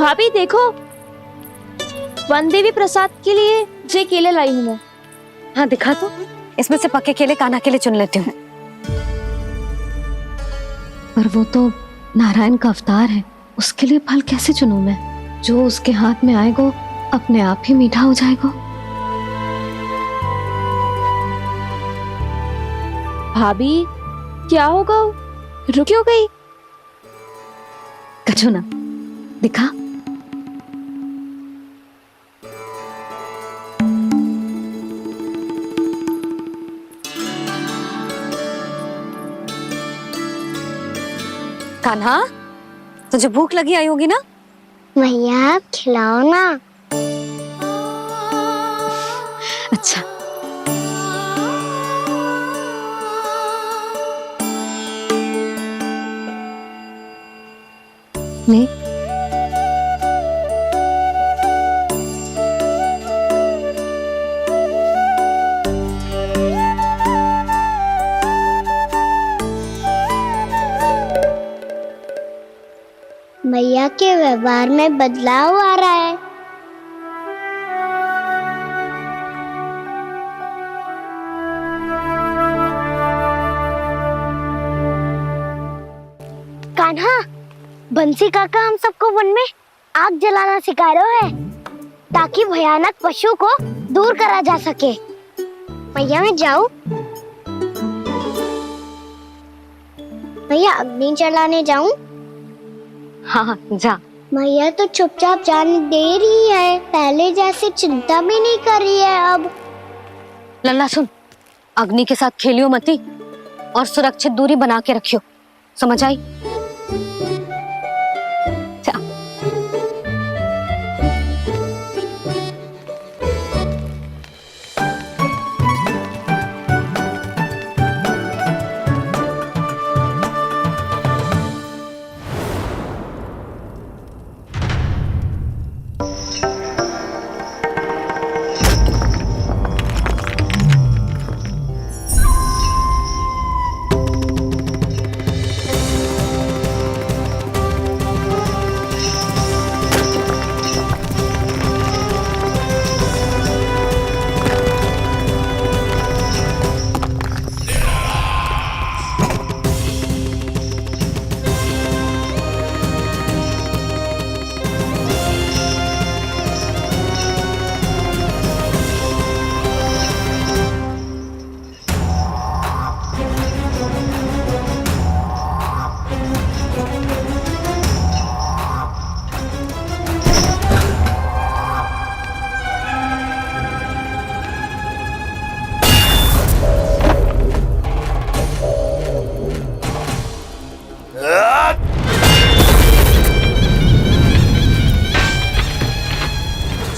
भाभी देखो, वनदेवी प्रसाद के लिए ये केले लाई हूँ मैं। हाँ दिखा तो, इसमें से पके केले कान्हा के लिए चुन लेती हूँ। पर वो तो नारायण का अवतार है, उसके लिए फल कैसे चुनूं मैं? जो उसके हाथ में आएगा अपने आप ही मीठा हो जाएगा। भाभी क्या होगा, रुक क्यों गई? कछू ना दिखा। कान्हा, तुझे भूख लगी आई होगी ना? भैया आप खिलाओ ना। अच्छा। ले। भैया के व्यवहार में बदलाव आ रहा है। कान्हा, बंसी काका हम सबको वन में आग जलाना सिखा रहा है ताकि भयानक पशु को दूर करा जा सके। भैया मैं जाऊं? भैया अग्नि जलाने जाऊं? हाँ जा। भैया तो चुपचाप जाने दे रही है, पहले जैसे चिंता भी नहीं कर रही है अब। लल्ला सुन, अग्नि के साथ खेलियो मती और सुरक्षित दूरी बना के रखियो, समझ आई?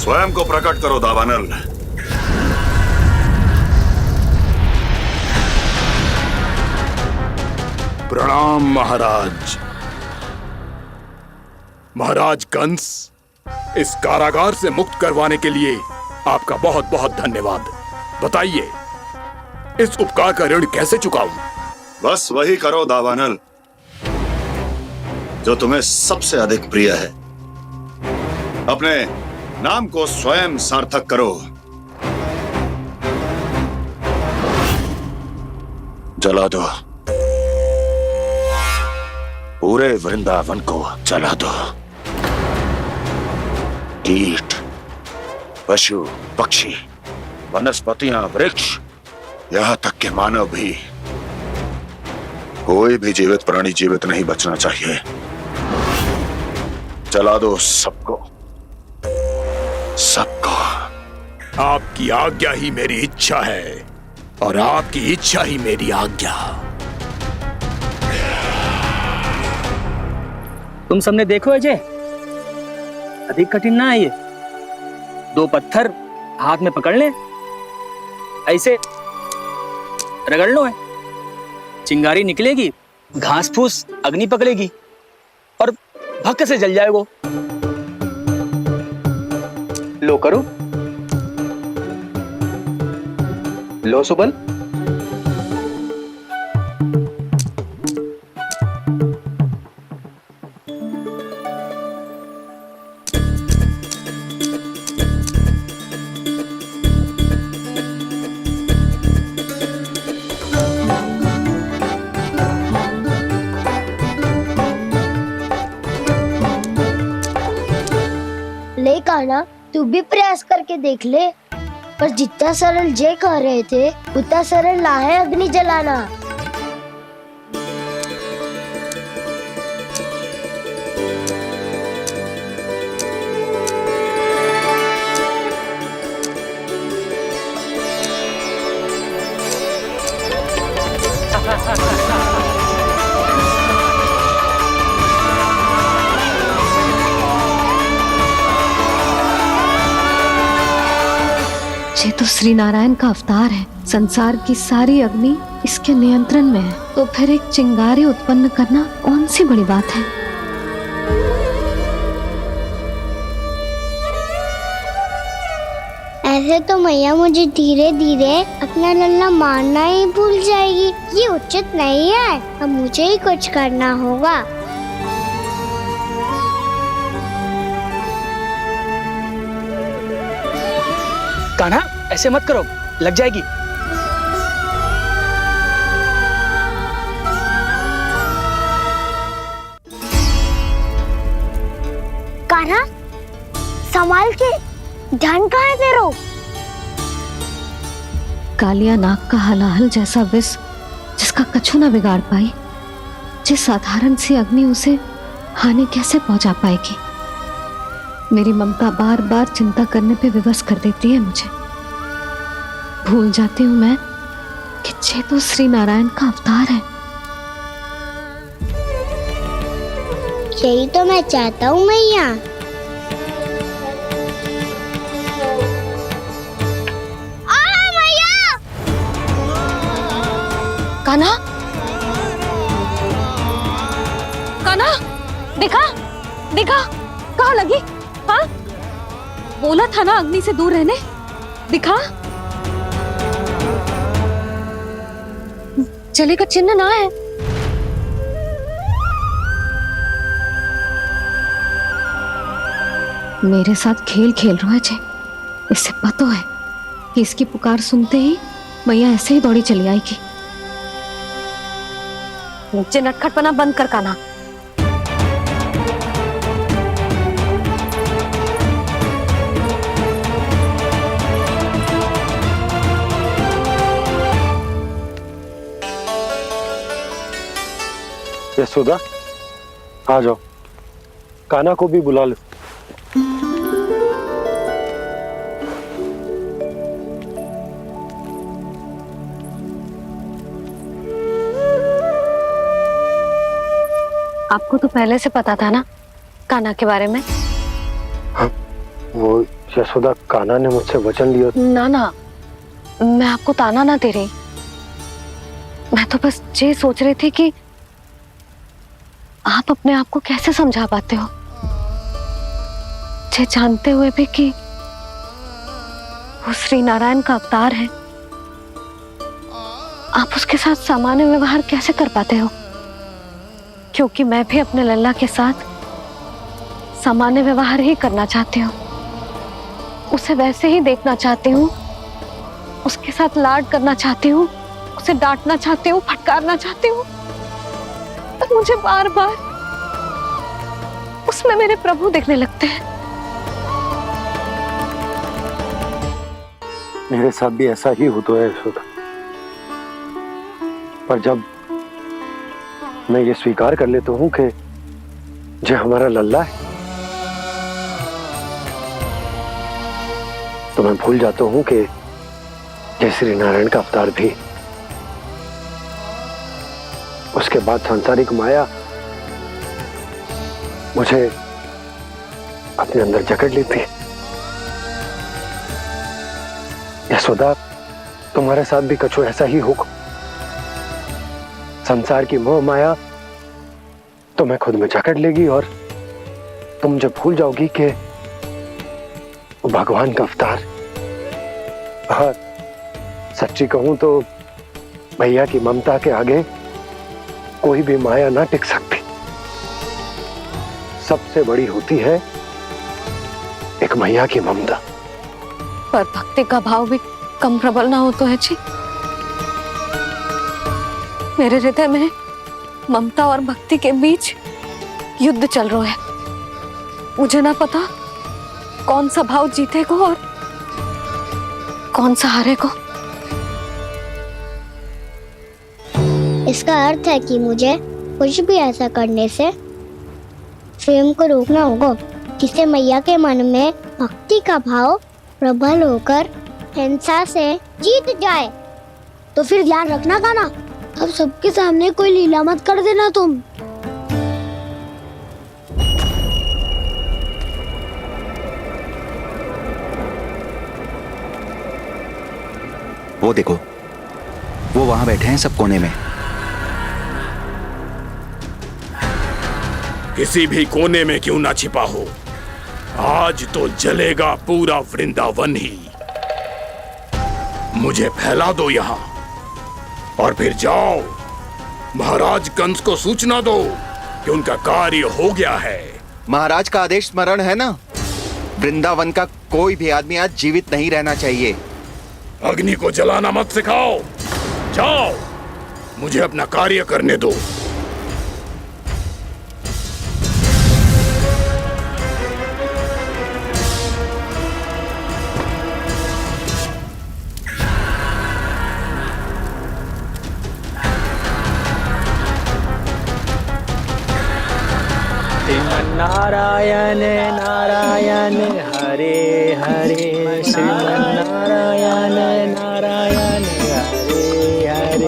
स्वयं को प्रकट करो दावानल। प्रणाम महाराज। महाराज कंस, इस कारागार से मुक्त करवाने के लिए आपका बहुत बहुत धन्यवाद। बताइए, इस उपकार का ऋण कैसे चुकाऊं? बस वही करो दावानल जो तुम्हें सबसे अधिक प्रिय है। अपने नाम को स्वयं सार्थक करो। जला दो, पूरे वृंदावन को जला दो। कीट, पशु, पक्षी, वनस्पतियां, वृक्ष, यहां तक के मानव भी, कोई भी जीवित प्राणी जीवित नहीं बचना चाहिए। जला दो सबको, सबको। आपकी आज्ञा ही मेरी इच्छा है और आपकी इच्छा ही मेरी आज्ञा। तुम सबने देखो अजय, अधिक कठिन ना है ये। 2 पत्थर हाथ में पकड़ ले, ऐसे रगड़ लो है, चिंगारी निकलेगी, घास फूस अग्नि पकड़ेगी और भक्क से जल जाएगा। लो करो, लो सुबल। कान्हा, तू भी प्रयास करके देख ले। पर जितना सरल जय कह रहे थे उतना सरल ना है अग्नि जलाना। ये तो श्री नारायण का अवतार है। संसार की सारी अग्नि इसके नियंत्रण में है, तो फिर एक चिंगारी उत्पन्न करना कौन सी बड़ी बात है। ऐसे तो मैया मुझे धीरे धीरे अपना लल्ला मारना ही भूल जाएगी। ये उचित नहीं है। अब मुझे ही कुछ करना होगा। कान्हा, ऐसे मत करो, लग जाएगी। कान्हा, संभाल के, ध्यान कहाँ है तेरो? कालिया नाग का हलाहल जैसा विष जिसका कछु ना बिगाड़ पाई, जिस साधारण सी अग्नि उसे हानि कैसे पहुंचा पाएगी। मेरी ममता बार बार चिंता करने पे विवश कर देती है मुझे। भूल जाती हूँ मैं कि ये तो श्री नारायण का अवतार है। यही तो मैं चाहता हूँ मैया। कान्हा, कान्हा, देखा देखा, कहाँ लगी? हाँ, बोला था ना अग्नि से दूर रहने। दिखा, जले का चिन्ह ना है। मेरे साथ खेल खेल रहा है जे। इसे पता है कि इसकी पुकार सुनते ही मैया ऐसे ही दौड़ी चली आएगी। मुझे नटखटपना बंद कर कान्हा। यशोदा, आ जाओ, कान्हा को भी बुला लो। आपको तो पहले से पता था ना कान्हा के बारे में? हाँ, वो यशोदा, कान्हा ने मुझसे वचन लिया। ना ना, मैं आपको ताना ना दे रही। मैं तो बस ये सोच रही थी कि आप अपने आप को कैसे समझा पाते हो, ये जानते हुए भी कि वो श्री नारायण का अवतार है। आप उसके साथ सामान्य व्यवहार कैसे कर पाते हो? क्योंकि मैं भी अपने लल्ला के साथ सामान्य व्यवहार ही करना चाहती हूँ। उसे वैसे ही देखना चाहती हूँ, उसके साथ लाड करना चाहती हूँ, उसे डांटना चाहती हूँ, फटकारना चाहती हूँ। तो मुझे बार बार उसमें मेरे प्रभु दिखने लगते हैं। मेरे साथ भी ऐसा ही होता है यशोदा। पर जब मैं ये स्वीकार कर लेता हूँ कि जो हमारा लल्ला है, तो मैं भूल जाता हूँ कि जय श्री नारायण का अवतार भी। उसके बाद सांसारिक माया मुझे अपने अंदर जकड़ लेती है। यशोदा, तुम्हारे साथ भी कछु ऐसा ही होगा। संसार की मोह माया तुम्हें खुद में जकड़ लेगी और तुम जब भूल जाओगी कि वो भगवान का अवतार। और सच्ची कहूं तो भैया की ममता के आगे कोई भी माया ना टिक सकती। सबसे बड़ी होती है एक मैया की ममता। पर भक्ति का भाव भी कम प्रबल ना हो तो है जी। मेरे हृदय में ममता और भक्ति के बीच युद्ध चल रहा है। मुझे ना पता कौन सा भाव जीतेगा और कौन सा हारेगा। इसका अर्थ है कि मुझे कुछ भी ऐसा करने से प्रेम को रोकना होगा जिससे मैया के मन में भक्ति का भाव प्रबल होकर हिंसा से जीत जाए। तो फिर ध्यान रखना कान्हा, अब सबके सामने कोई लीला मत कर देना तुम। वो देखो, वो वहां बैठे हैं सब कोने में। किसी भी कोने में क्यों ना छिपा हो, आज तो जलेगा पूरा वृंदावन ही। मुझे फैला दो यहां और फिर जाओ महाराज कंस को सूचना दो कि उनका कार्य हो गया है। महाराज का आदेश स्मरण है ना, वृंदावन का कोई भी आदमी आज जीवित नहीं रहना चाहिए। अग्नि को जलाना मत सिखाओ, जाओ मुझे अपना कार्य करने दो। नारायण नारायण हरे हरे, श्रीमन्नारायण नारायण हरे हरे,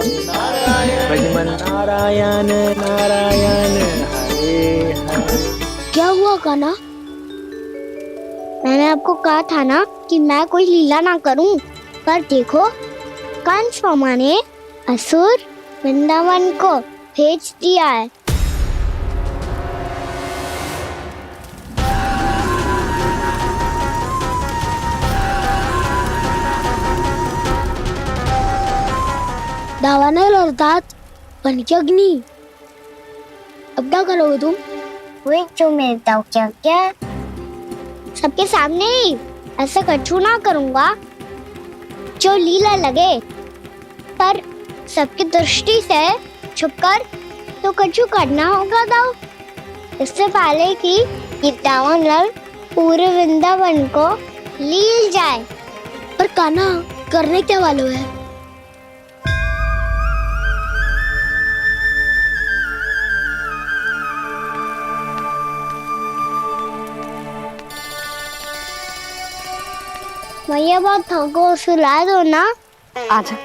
भजमन नारायण नारायण हरे हरे। क्या हुआ कान्हा? मैंने आपको कहा था ना कि मैं कोई लीला ना करूं, पर देखो कंस मामा ने असुर वृंदावन को भेज दिया है। दावानल अर्थात बन की अग्नि। अब क्या करोगे तुम? वही जो मेरे ताऊ क्या सबके सामने ही ऐसा कछु ना करूंगा जो लीला लगे, पर सबकी दृष्टि से छुपकर तो कछु करना होगा दाऊ। इससे पहले कि ये दावानल पूरे वृंदावन को लील जाए। पर कान्हा करने क्या वालों है? मैया बात थको, सुला दो ना। आजा।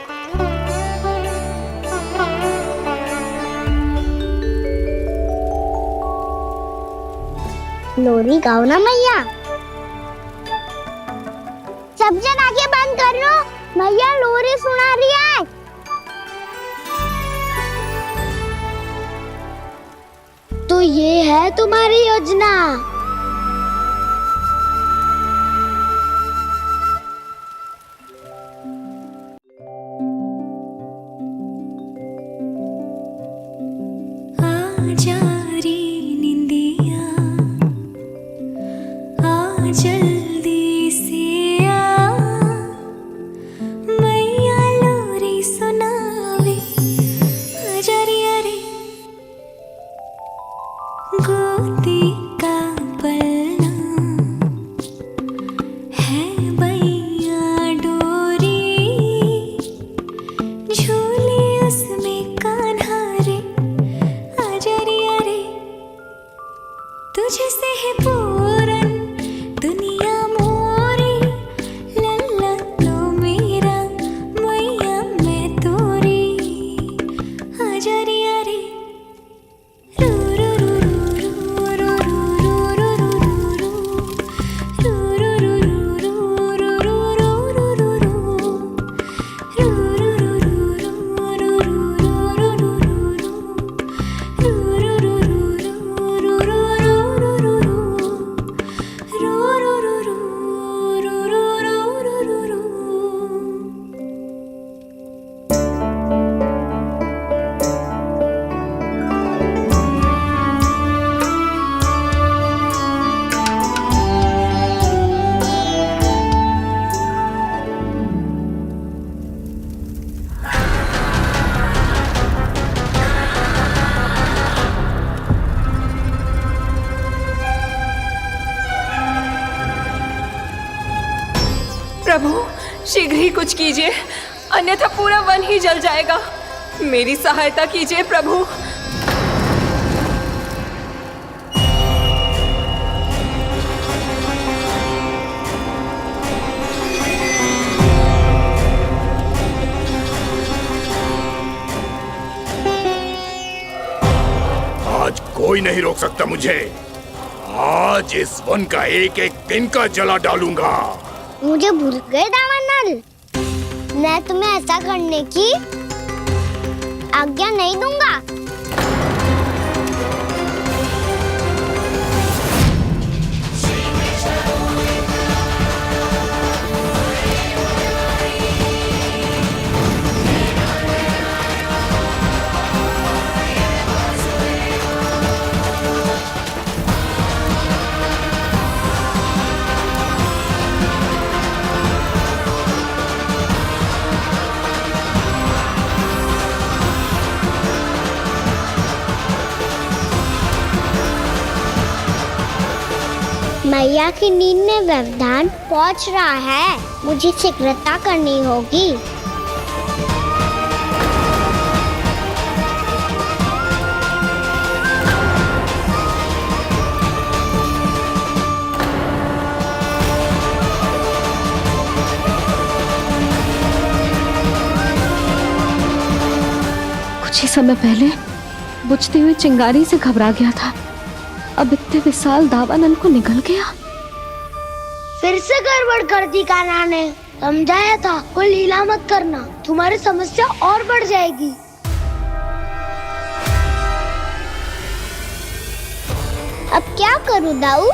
लोरी गाओ ना मैया। सब जन आगे बंद कर लो, मैया लोरी सुना रही है। तो ये है तुम्हारी योजना। प्रभु शीघ्र ही कुछ कीजिए, अन्यथा पूरा वन ही जल जाएगा। मेरी सहायता कीजिए प्रभु। आज कोई नहीं रोक सकता मुझे। आज इस वन का एक एक तिनका जला डालूंगा। मुझे भूल गए दामानल, मैं तुम्हें ऐसा करने की आज्ञा नहीं दूंगा। मैया की नींद में व्यवधान पहुंच रहा है, मुझे शीघ्रता करनी होगी। कुछ ही समय पहले बुझती हुई चिंगारी से घबरा गया था, अब इतने विशाल दावानल को निगल गया। फिर से गड़बड़ कर दी कान्हा ने। समझाया था कोई लीला मत करना, तुम्हारी समस्या और बढ़ जाएगी। अब क्या करूं दाऊ?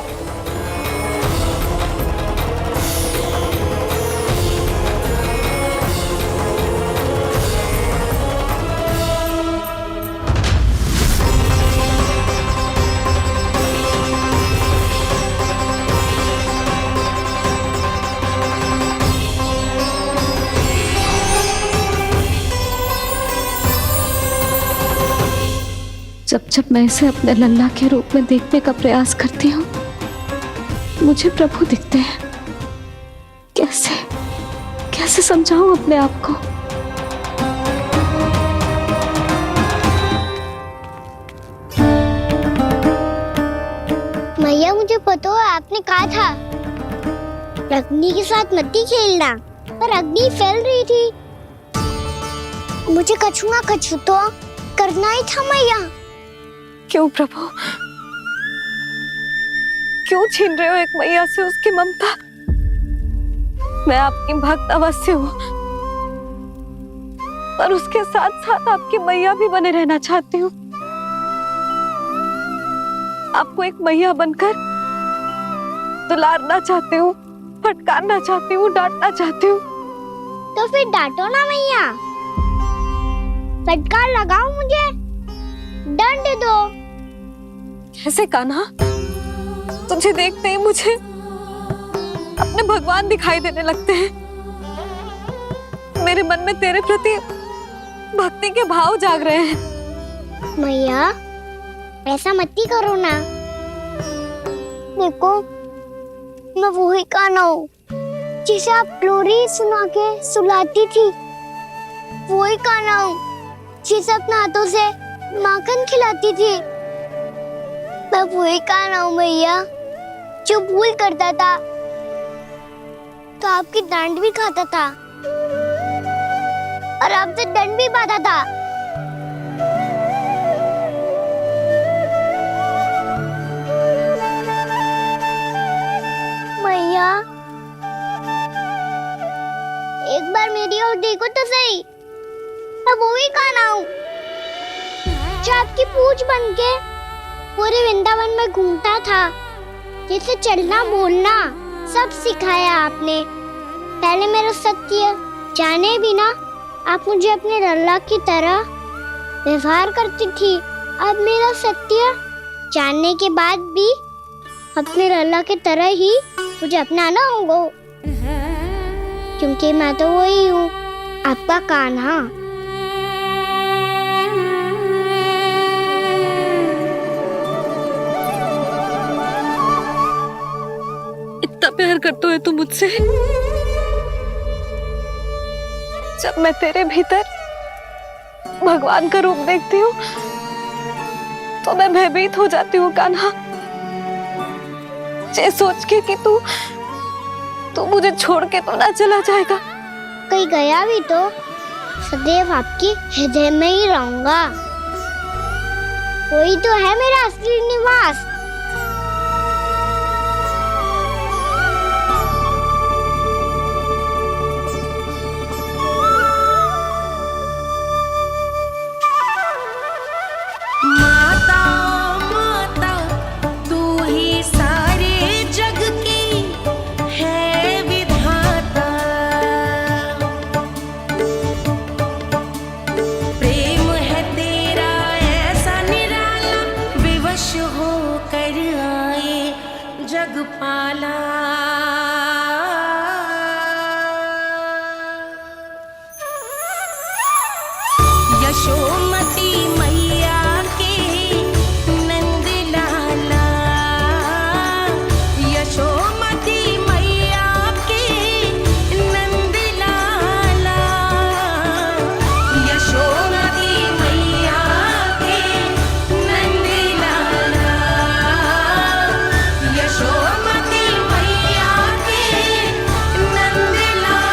जब जब मैं इसे अपने लल्ला के रूप में देखने का प्रयास करती हूँ, मुझे प्रभु दिखते हैं। कैसे कैसे समझाऊं अपने आप को? मैया मुझे पता है आपने कहा था अग्नि के साथ मत ही खेलना, पर अग्नि फैल रही थी। मुझे कछु ना कछु तो करना ही था मैया। क्यों प्रभु, क्यों छीन रहे हो एक मैया से उसकी ममता? मैं आपकी भक्त अवश्य हूँ, पर उसके साथ साथ आपकी मैया भी बने रहना चाहती हूँ। आपको एक मैया बनकर दुलारना चाहती हूँ, फटकारना चाहती हूँ, डांटना चाहती हूँ। तो फिर डांटो ना मैया, फटकार लगाओ, मुझे दंड दो। कैसे कान्हा? तुझे देखते ही मुझे अपने भगवान दिखाई देने लगते हैं। मेरे मन में तेरे प्रति भक्ति के भाव जाग रहे हैं। मैया ऐसा मत ही करो ना। देखो मैं वही कान्हा हूँ जिसे आप लोरी सुना के सुलाती थी। वही कान्हा हूँ जिसे अपने हाथों से माखन खिलाती थी। मैं वही कान्हा हूँ मैया जो भूल करता था तो आपकी डांट भी खाता था और आपसे दंड भी पाता था। मैया एक बार मेरी ओर देखो तो सही, मैं वही कान्हा हूँ जो आपकी पूछ बनके पूरे वृंदावन में घूमता था, जिसे चलना बोलना सब सिखाया आपने। पहले मेरा सत्य जाने बिना आप मुझे अपने लल्ला की तरह व्यवहार करती थी। अब मेरा सत्य जानने के बाद भी अपने लल्ला की तरह ही मुझे अपनाना होगा, क्योंकि मैं तो वही हूँ, आपका कान्हा। इतना प्यार करते हो तुम मुझसे, जब मैं तेरे भीतर भगवान का रूप देखती हूँ तो मैं भयभीत हो जाती हूँ कान्हा। ये सोच के कि तू मुझे छोड़ के तो ना चला जाएगा। कहीं गया भी तो सदैव आपके हृदय में ही रहूंगा। वही तो है मेरा असली निवास। यशोमती मैया के नंद लाला, यशोमती मैया के नंद लाला, यशोमती मैया के नंद लाला, यशोमती मैया के नंद लाला।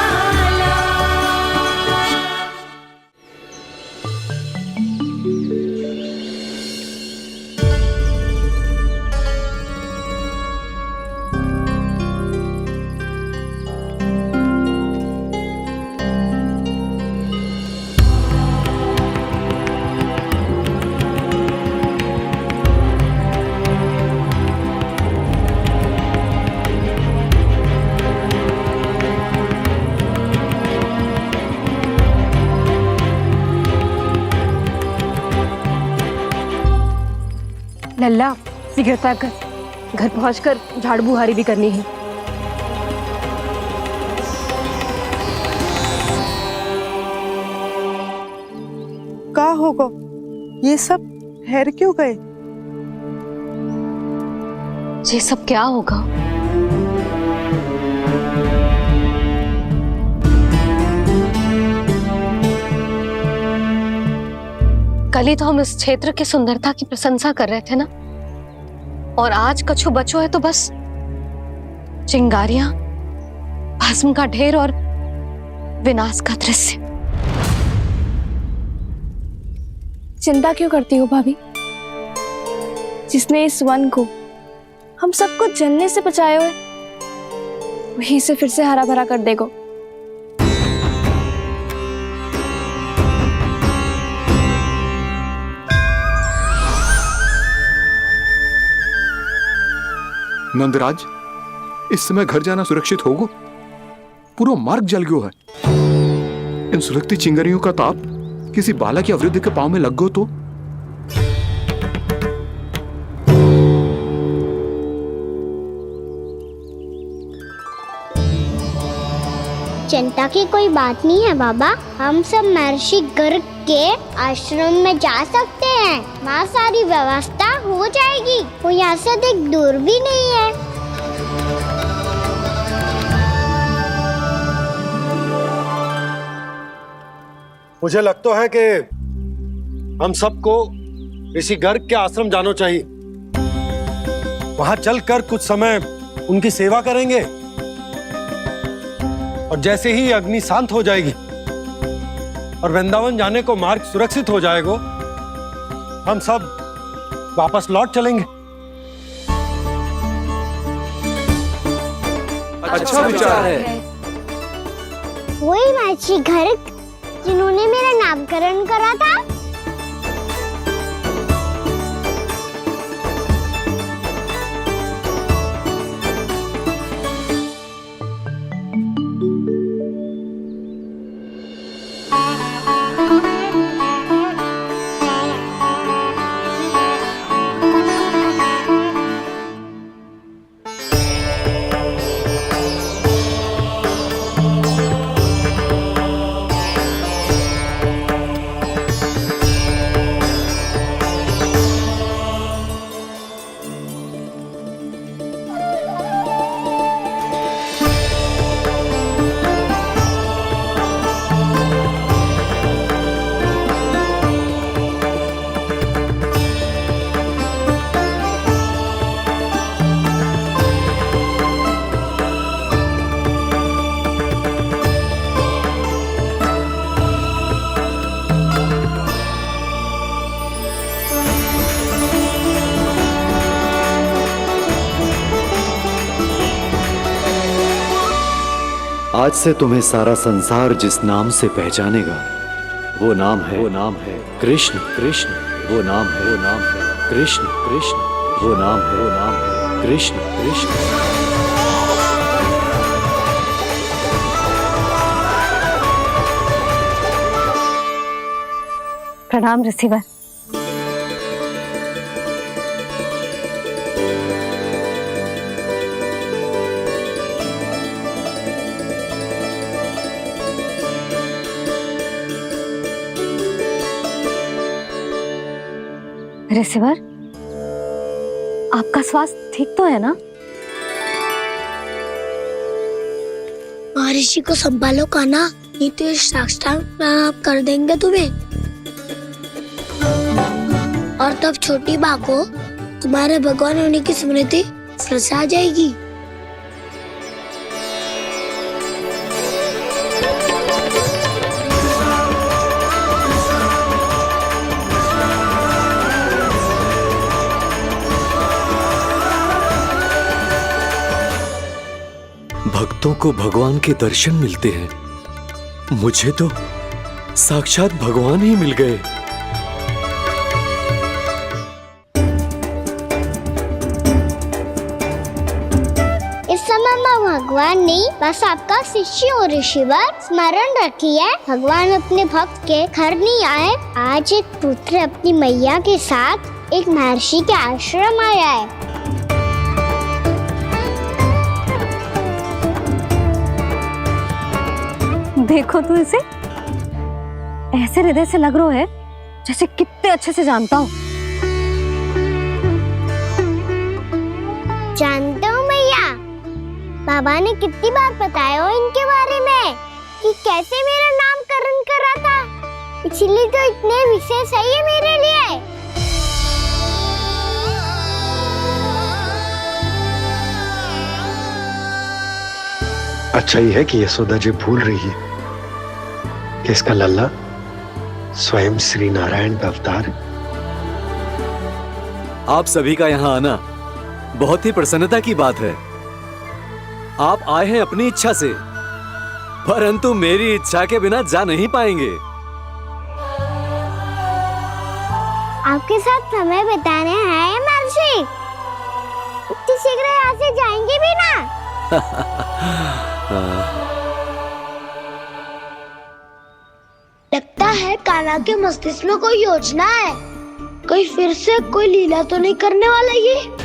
लल्ला शीघ्रता कर, घर पहुंचकर झाड़ बुहारी भी करनी है। का होगा? ये सब ठहर क्यों गए? ये सब क्या होगा? कल ही तो हम इस क्षेत्र की सुंदरता की प्रशंसा कर रहे थे ना, और आज कछु बचो है तो बस चिंगारियां, भस्म का ढेर और विनाश का दृश्य। चिंता क्यों करती हो भाभी? जिसने इस वन को, हम सबको जलने से बचाया है, वही से फिर से हरा भरा कर देगो। नंदराज, इस समय घर जाना सुरक्षित होगो? पूरा मार्ग जल गयो है। इन सुलगती चिंगारियों का ताप किसी बालक या वृद्ध के पांव में लग गो तो? चिंता की कोई बात नहीं है बाबा। हम सब महर्षि गर्ग के आश्रम में जा सकते हैं। वहाँ सारी व्यवस्था हो जाएगी। वो यहाँ से अधिक दूर भी नहीं है। मुझे लगता है कि हम सबको ऋषि गर्ग के आश्रम जाना चाहिए। वहां चलकर कुछ समय उनकी सेवा करेंगे, और जैसे ही अग्नि शांत हो जाएगी और वृंदावन जाने को मार्ग सुरक्षित हो जाएगा, हम सब वापस लौट चलेंगे। अच्छा विचार है। वही महर्षि गर्ग जिन्होंने मेरा नामकरण करा था। आज से तुम्हें सारा संसार जिस नाम से पहचानेगा वो नाम है कृष्ण कृष्ण। वो नाम है कृष्ण कृष्ण। वो नाम है कृष्ण कृष्ण। प्रणाम रिसीवर। रिसीवर, आपका स्वास्थ्य ठीक तो है ना? महर्षि को संभालो कान्हा, नहीं तो ये साक्षात कर देंगे तुम्हें। और तब छोटी बा को तुम्हारे भगवान होने की स्मृति फिर से आ जाएगी। भक्तों को भगवान के दर्शन मिलते हैं, मुझे तो साक्षात भगवान ही मिल गए। इस समय मैं भगवान नहीं, बस आपका शिष्य हूँ ऋषिवर। स्मरण रखिए, भगवान अपने भक्त के घर नहीं आए। आज एक पुत्र अपनी मैया के साथ एक महर्षि के आश्रम आया है। देखो तो इसे, ऐसे हृदय से लग रहा है जैसे कितने अच्छे से जानता हूँ। जानते हो मैया, बाबा ने कितनी बार बताया हो इनके बारे में कि कैसे मेरा नामकरण करा था, इसीलिए तो इतने विशेष है ये मेरे लिए। अच्छा ही है कि यशोदा जी भूल रही है कि इसका लल्ला स्वयं श्री नारायण का अवतार है। आप सभी का यहाँ आना बहुत ही प्रसन्नता की बात है। आप आए हैं अपनी इच्छा से, परंतु मेरी इच्छा के बिना जा नहीं पाएंगे। आपके साथ समय बिताने हैं महर्षि, इतनी शीघ्र यहाँ से जाएंगे भी ना? लगता है कान्हा के मस्तिष्क में कोई योजना है, कोई फिर से कोई लीला तो नहीं करने वाला ये।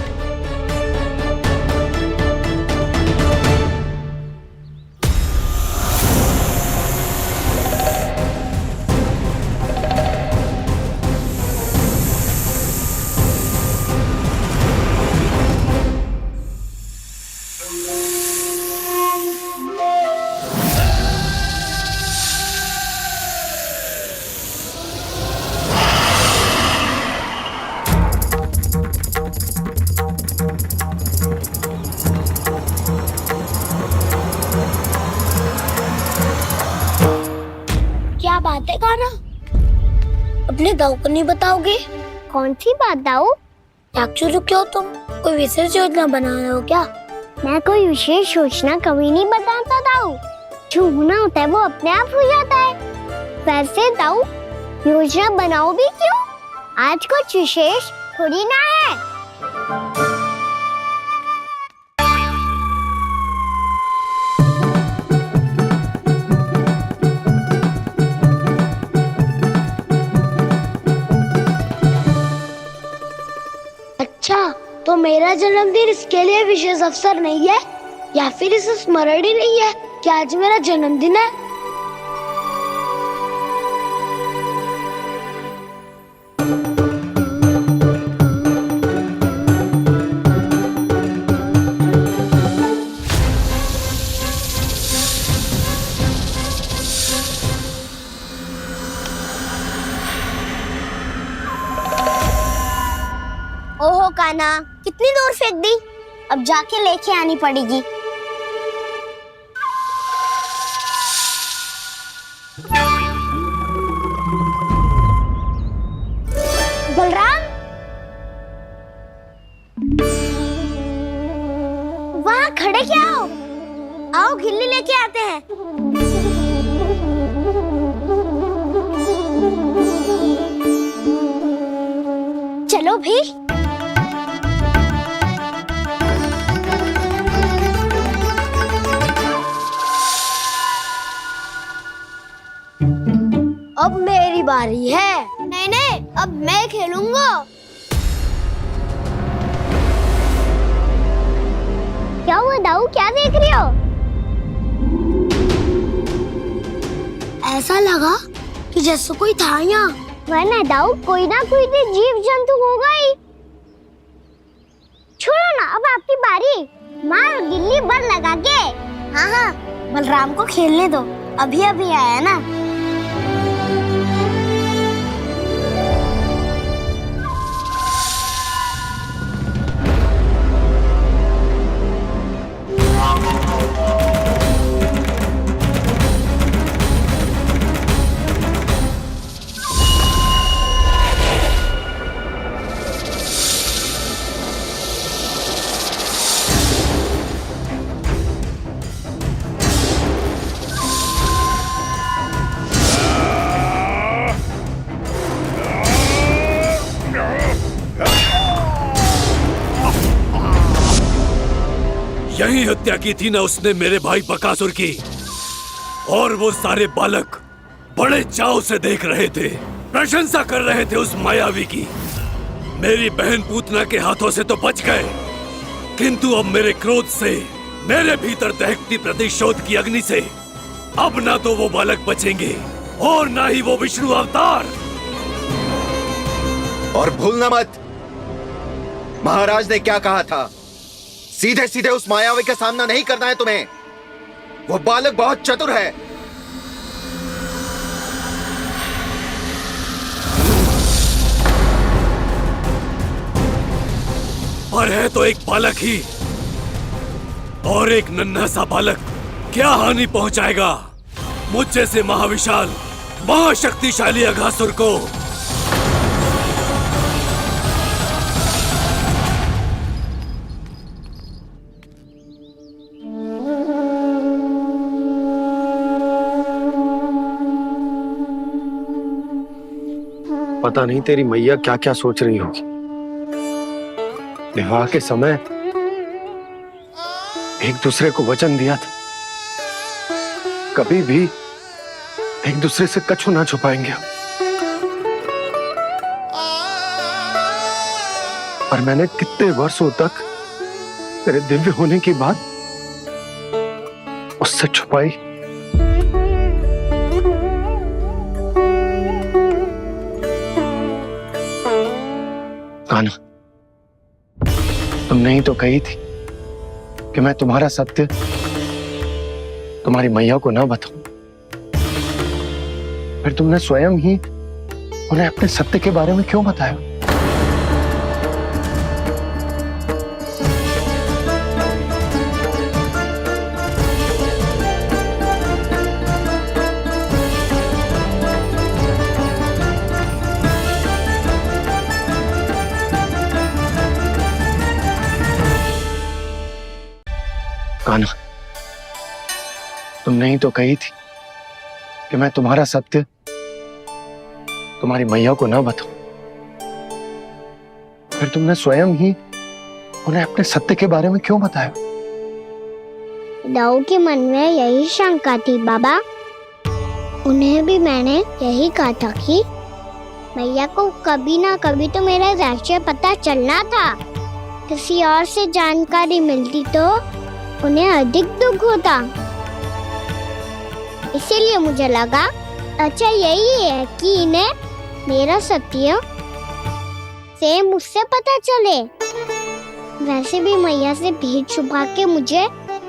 क्या बात है कान्हा, अपने दाऊ को नहीं बताओगे? कौन सी बात दाऊ? एक्चुअली क्यों तुम कोई विशेष योजना बना रहे हो क्या? मैं कोई विशेष योजना कभी नहीं बताता दाऊ, जो होना होता है वो अपने आप हो जाता है। वैसे दाऊ, योजना बनाओ भी क्यों? आज कुछ विशेष थोड़ी ना है। अच्छा, तो मेरा जन्मदिन इसके लिए विशेष अवसर नहीं है, या फिर इसे स्मरण ही नहीं है कि आज मेरा जन्मदिन है? ओहो कान्हा, कितनी दूर फेंक दी, अब जाके लेके आनी पड़ेगी। बलराम, वहाँ खड़े क्या हो? आओ गिल्ली लेके आते हैं। चलो भी। अब मेरी बारी है। नहीं नहीं, अब मैं खेलूंगा। क्या हुआ दाऊ, क्या देख रही हो? ऐसा लगा कि जैसे कोई था यहाँ। वरना दाऊ कोई ना कोई तो जीव जंतु होगा ही। छोड़ो ना, अब आपकी बारी। मार गिल्ली बल लगा के। हाँ हाँ, बलराम को खेलने दो, अभी अभी आया ना। यही हत्या की थी ना उसने मेरे भाई बकासुर की, और वो सारे बालक बड़े चाव से देख रहे थे, प्रशंसा कर रहे थे उस मायावी की। मेरी बहन पूतना के हाथों से तो बच गए, किंतु अब मेरे क्रोध से, मेरे भीतर दहकती प्रतिशोध की अग्नि से अब ना तो वो बालक बचेंगे और ना ही वो विष्णु अवतार। और भूलना मत, महाराज ने क्या कहा था, सीधे सीधे उस मायावी का सामना नहीं करना है तुम्हें। वो बालक बहुत चतुर है। पर है तो एक बालक ही, और एक नन्हा सा बालक क्या हानि पहुंचाएगा मुझ जैसे महाविशाल महाशक्तिशाली अघासुर को। पता नहीं तेरी मैया क्या क्या सोच रही होगी। विवाह के समय एक दूसरे को वचन दिया था, कभी भी एक दूसरे से कछु ना छुपाएंगे। पर मैंने कितने वर्षों तक तेरे दिव्य होने की बात उससे छुपाई। कान्हा, तुमने ही तो कही थी कि मैं तुम्हारा सत्य तुम्हारी मैया को ना बताऊं। फिर तुमने स्वयं ही उन्हें अपने सत्य के बारे में क्यों बताया? कान्हा, तुमने ही तो कही थी कि मैं तुम्हारा सत्य तुम्हारी मैया को ना बताऊं। फिर तुमने स्वयं ही उन्हें अपने सत्य के बारे में क्यों बताया? दाऊ के मन में यही शंका थी बाबा। उन्हें भी मैंने यही कहा था कि मैया को कभी ना कभी तो मेरा रहस्य पता चलना था। किसी और से जानकारी मिलती तो उन्हें अधिक दुख होता। इसीलिए मुझे लगा अच्छा यही है कि इन्हें मेरा सत्य से मुझसे पता चले। वैसे भी मैया से भेद छुपा के मुझे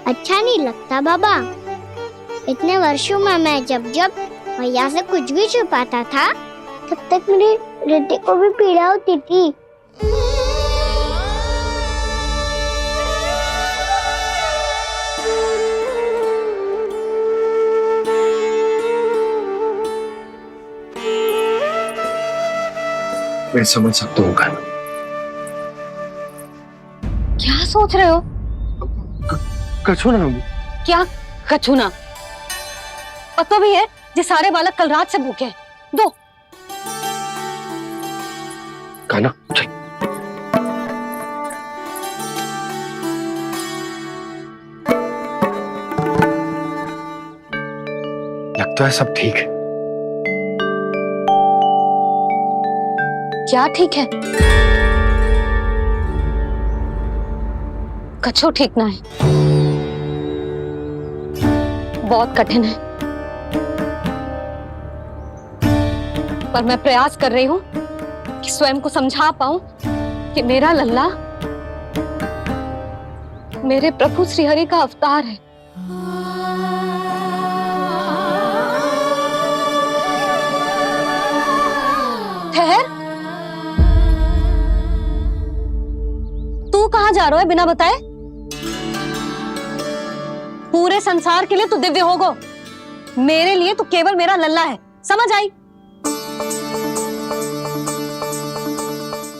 अच्छा नहीं लगता बाबा। इतने वर्षों में मैं जब जब मैया से कुछ भी छुपाता था तब तक मेरे हृदय को भी पीड़ा होती थी। मैं समझ सकता हूँ कान्हा। क्या सोच रहे हो? कछु ना। क्या कछु ना पता भी है जे सारे बालक कल रात से भूखे हैं। दो खाना चल। लगता है सब ठीक है। क्या ठीक है? कछु ठीक ना है, बहुत कठिन है, पर मैं प्रयास कर रही हूं कि स्वयं को समझा पाऊं कि मेरा लल्ला मेरे प्रभु श्रीहरि का अवतार है। ठहर, तू कहां जा रहा है बिना बताए? पूरे संसार के लिए तू दिव्य होगो, मेरे लिए तू केवल मेरा लल्ला है, समझ आई?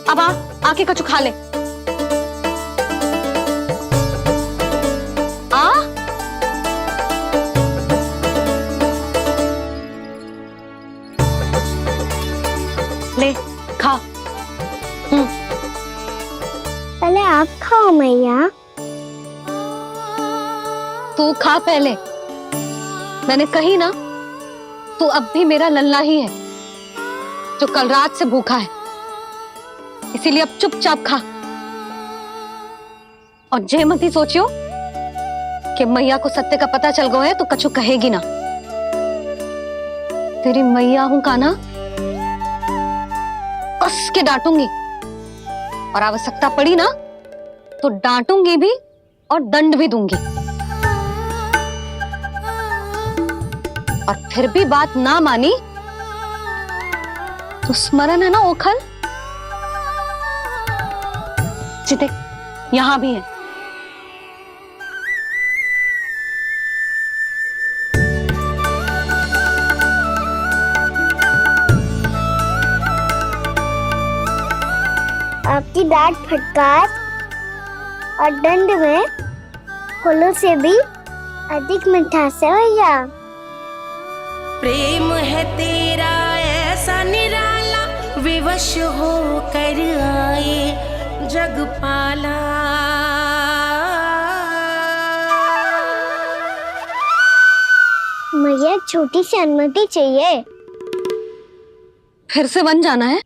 अब आके कछु खा ले। आ ले खा। पहले आप खाओ मैया। तू खा पहले, मैंने कही ना, तू अब भी मेरा लल्ला ही है जो कल रात से भूखा है, इसीलिए अब चुपचाप खा। और जे मत ही सोचियो कि मैया को सत्य का पता चल गया है तो कछु कहेगी ना। तेरी मैया हूं कान्हा, कस के डांटूंगी, और आवश्यकता पड़ी ना तो डांटूंगी भी और दंड भी दूंगी। और फिर भी बात ना मानी तो स्मरण है ना ओखल, देख यहां भी है। आपकी डांट फटकार और दंड में फूलों से भी अधिक मिठास है भैया। प्रेम है तेरा ऐसा निराला, विवश हो कर आए जग पाला। मुझे छोटी सी अनुमति चाहिए। फिर से वन जाना है?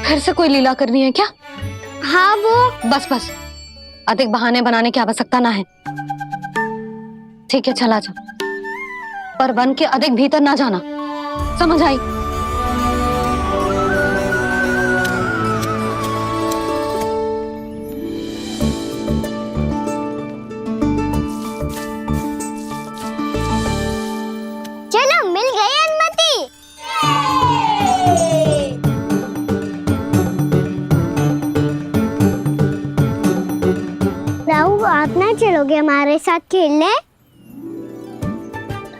फिर से कोई लीला करनी है क्या? हाँ वो बस बस, अधिक बहाने बनाने की आवश्यकता ना है। ठीक है चला जा, पर वन के अधिक भीतर ना जाना, समझ आई? चलो मिल गई अनुमति। राहु आप ना चलोगे हमारे साथ खेलने?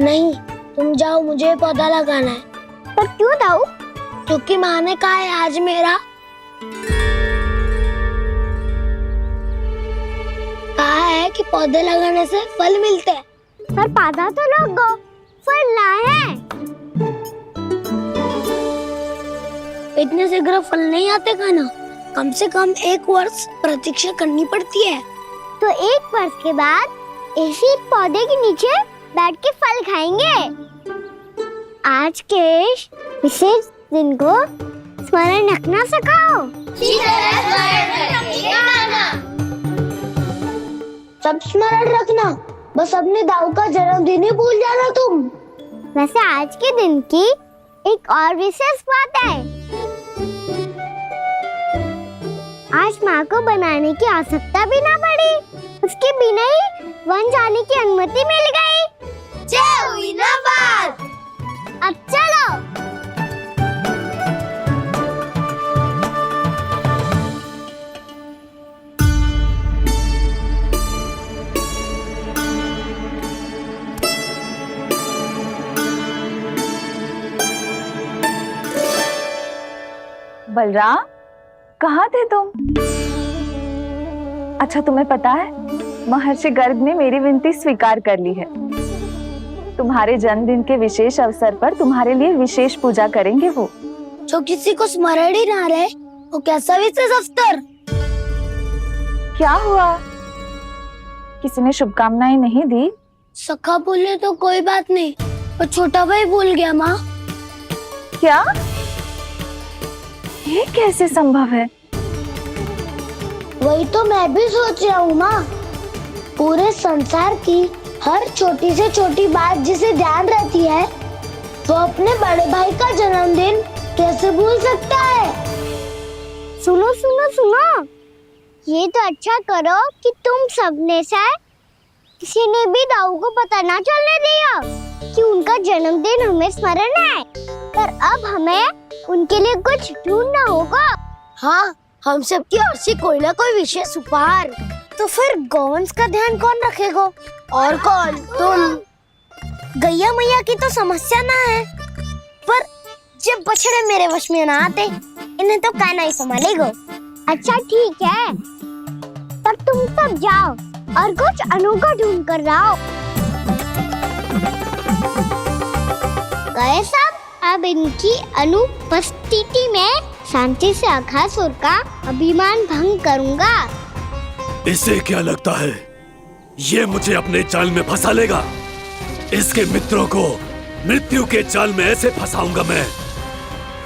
नहीं, तुम जाओ, मुझे पौधा लगाना है। पर क्यों दाऊ? क्योंकि माँ ने कहा है आज मेरा कहा है कि पौधे लगाने से फल मिलते हैं। पर पौधा तो लगो, फल ना है। इतने शीघ्र फल नहीं आते खाना, कम से कम 1 वर्ष प्रतीक्षा करनी पड़ती है। तो 1 वर्ष के बाद इसी पौधे के नीचे बैठ के फल खाएंगे। आज के विशेष दिन को स्मरण रखना सिखाओ। सब स्मरण रखना, बस अपने दाऊ का जन्मदिन ही भूल जाना तुम। वैसे आज के दिन की एक और विशेष बात है। आज माँ को बनाने की आवश्यकता भी ना पड़ी, उसके बिना ही वन जाने की अनुमति मिल गई। जय हुई ना बात। अब चलो। बलराम, कहाँ थे तुम? अच्छा तुम्हें पता है महर्षि गर्ग ने मेरी विनती स्वीकार कर ली है। तुम्हारे जन्मदिन के विशेष अवसर पर तुम्हारे लिए विशेष पूजा करेंगे वो। जो किसी को स्मरण ही ना रहे वो कैसा विशेष अवसर? क्या हुआ, किसी ने शुभकामनाएं नहीं दी? सखा बोले तो कोई बात नहीं, पर छोटा भाई भूल गया माँ। क्या? ये कैसे संभव है? वही तो मैं भी सोच रहा हूँ माँ। पूरे संसार की हर छोटी से छोटी बात जिसे ध्यान रहती है, वो अपने बड़े भाई का जन्मदिन कैसे भूल सकता है? सुनो सुनो सुनो, ये तो अच्छा करो कि तुम सबने से किसी ने भी दाऊ को पता ना चलने दिया कि उनका जन्मदिन हमें स्मरण है। पर अब हमें उनके लिए कुछ ढूंढना होगा। हाँ, हम सबकी ओर से कोई ना कोई विशेष उपहार। तो फिर गोवंश का ध्यान कौन रखेगा? और कौन? तुम। गैया मैया की तो समस्या ना है, पर जब बछड़े मेरे वश में ना आते, इन्हें तो कान्हा ही संभालेगा। अच्छा ठीक है, पर तुम सब जाओ और कुछ अनोखा ढूंढ कर लाओ। गए सब? अब इनकी अनुपस्थिति में शांति से अघासुर का अभिमान भंग करूंगा। इसे क्या लगता है ये मुझे अपने जाल में फंसा लेगा? इसके मित्रों को मृत्यु के जाल में ऐसे फंसाऊंगा मैं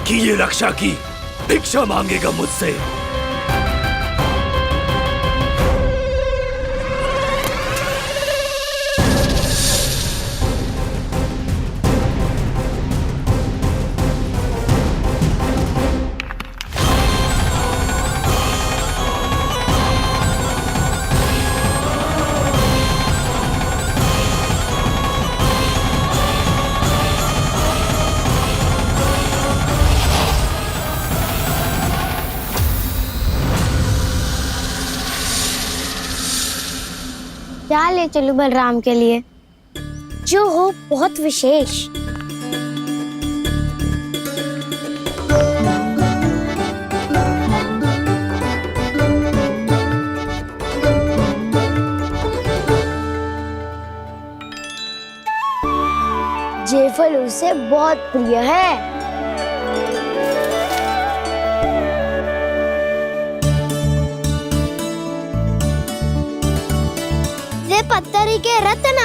कि ये रक्षा की भिक्षा मांगेगा मुझसे। क्या ले चलूं बलराम के लिए जो हो बहुत विशेष? ये फल उसे बहुत प्रिय है। पत्थरी के रत्न।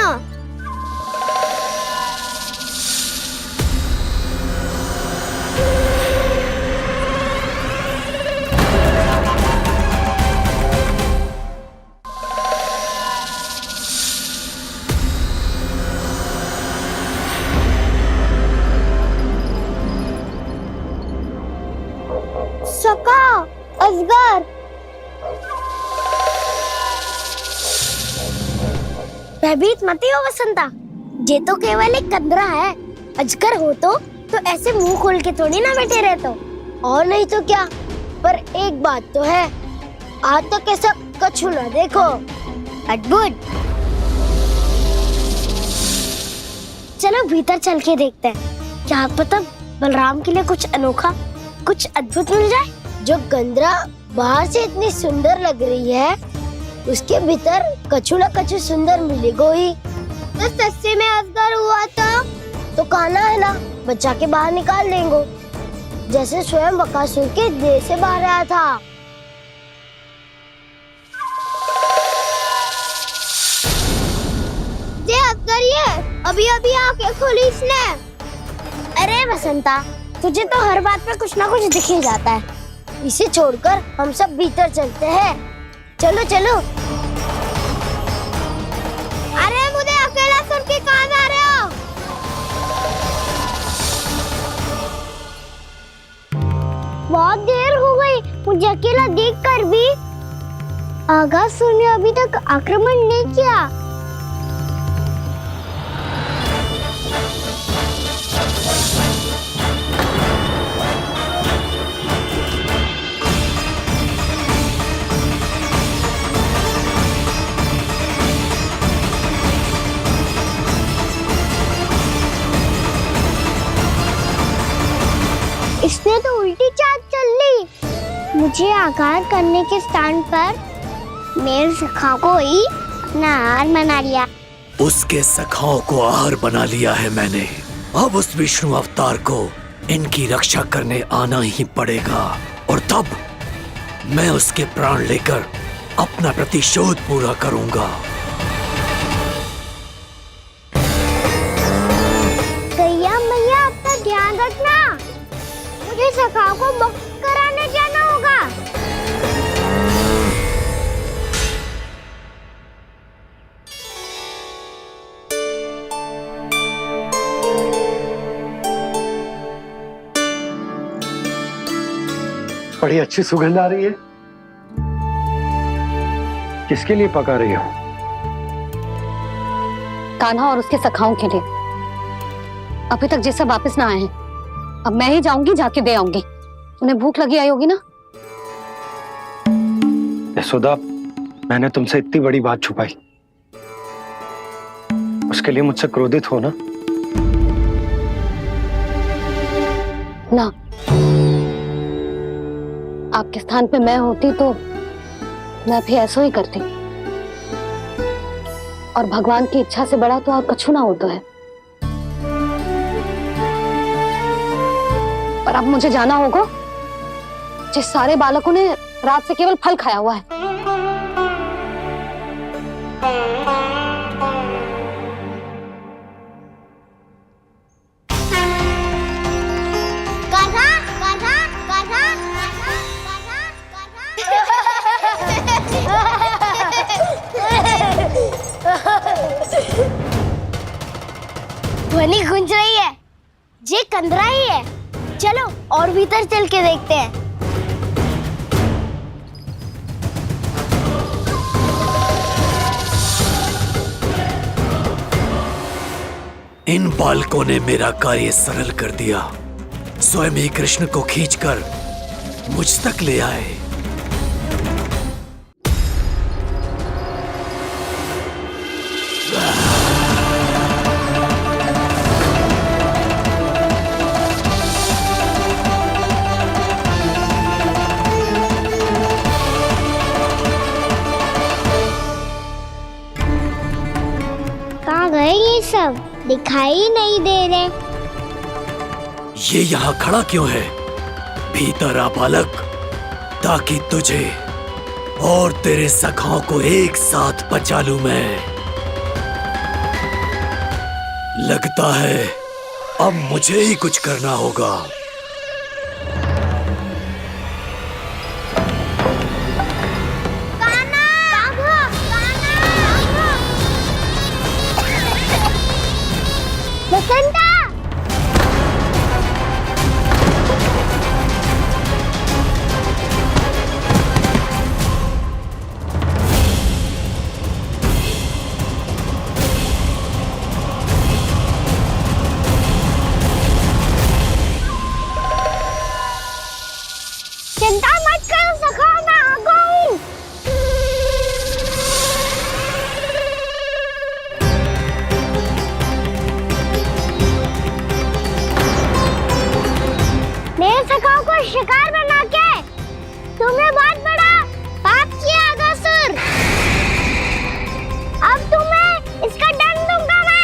सका, अजगर। भयभीत मत हो वसंता, ये तो केवल एक कंदरा है। अजगर हो तो ऐसे मुंह खोल के थोड़ी ना बैठे रहते हो। और नहीं तो क्या, पर एक बात तो है, आज तक ऐसा कछु ना देखो। अद्भुत। चलो भीतर चल के देखते हैं, क्या पता बलराम के लिए कुछ अनोखा, कुछ अद्भुत मिल जाए। जो गंदरा बाहर से इतनी सुंदर लग रही है, उसके भीतर कछु न कछु सुंदर मिलेगा ही। तो सस्ते में अजगर हुआ तो कान्हा है ना, बच्चा के बाहर निकाल देंगे, जैसे स्वयं बकासुर के देह से बाहर आया था। ये अजगर ये अभी अभी आंखें खोली इसने। अरे वसंता, तुझे तो हर बात में कुछ ना कुछ दिख ही जाता है। इसे छोड़कर हम सब भीतर चलते हैं। चलो चलो। अरे मुझे अकेला सुन के कहाँ जा रहे हो? बहुत देर हो गई मुझे अकेला देखकर भी। अघासुर ने अभी तक आक्रमण नहीं किया। इसने तो उल्टी चाल चल ली। मुझे आघात करने के स्थान पर मेरे सखा को ही अपना हार मना लिया। उसके सखाओं को आहार बना लिया है मैंने। अब उस विष्णु अवतार को इनकी रक्षा करने आना ही पड़ेगा, और तब मैं उसके प्राण लेकर अपना प्रतिशोध पूरा करूंगा। गैया मैया अपना ध्यान रखना, मुझे सखा को मुक्त कराने जाना होगा। बड़ी अच्छी सुगंध आ रही है। किसके लिए पका रही हो? कान्हा और उसके सखाओं के लिए। अभी तक जैसा वापस ना आए हैं, अब मैं ही जाऊंगी, जाके दे आऊंगी। उन्हें भूख लगी आई होगी ना। यशोदा, मैंने तुमसे इतनी बड़ी बात छुपाई, उसके लिए मुझसे क्रोधित हो ना? ना, आपके स्थान पे मैं होती तो मैं भी ऐसा ही करती, और भगवान की इच्छा से बड़ा तो और कछु ना होता है। पर अब मुझे जाना होगा, जिस सारे बालकों ने रात से केवल फल खाया हुआ है। ध्वनि गूंज रही है, जे कंदरा ही है। चलो और भीतर चल के देखते हैं। इन बालकों ने मेरा कार्य सरल कर दिया। स्वयं ही कृष्ण को खींचकर मुझ तक ले आए। कहाँ गए ये सब? दिखाई नहीं दे रहे। ये यहाँ खड़ा क्यों है? भीतर आ बालक, ताकि तुझे और तेरे सखाओं को एक साथ बचा लूं मैं। लगता है अब मुझे ही कुछ करना होगा। बसंता! चिंता मत करो सखा, मैं आ गई। मेरे सखाओं को शिकार बना के तुमने बहुत बड़ा पाप किया अगासुर। अब तुम्हें इसका दंड दूंगा मैं।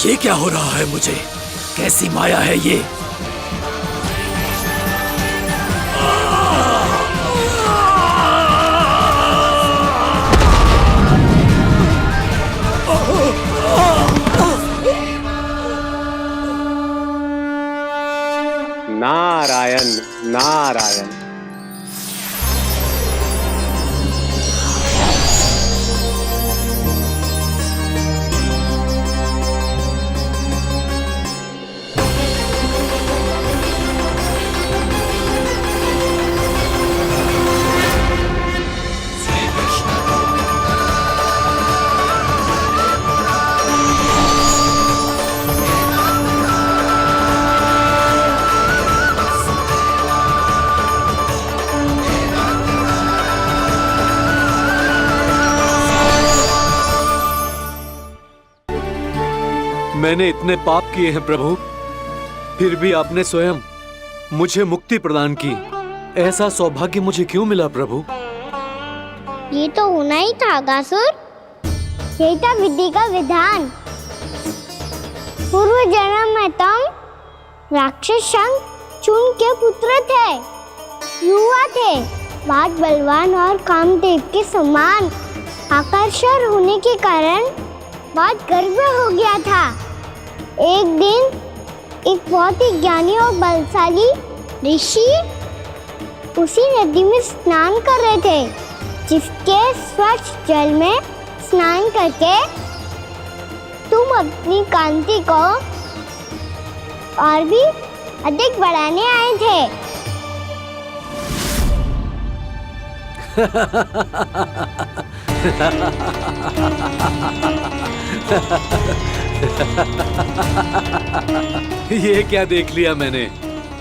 ये क्या हो रहा है मुझे? कैसी माया है ये? नारायण नारायण। मैंने इतने पाप किए हैं प्रभु, फिर भी आपने स्वयं मुझे मुक्ति प्रदान की। ऐसा सौभाग्य मुझे क्यों मिला प्रभु? ये तो होना ही था अगासुर, यही था विधि का विधान। पूर्व जन्म में तुम राक्षस शंखचूर्ण के पुत्र थे, युवा थे, बहुत बलवान और कामदेव के समान आकर्षण होने के कारण बहुत गर्व हो गया था। एक दिन एक बहुत ही ज्ञानी और बलशाली ऋषि उसी नदी में स्नान कर रहे थे, जिसके स्वच्छ जल में स्नान करके तुम अपनी कांति को और भी अधिक बढ़ाने आए थे। ये क्या देख लिया मैंने?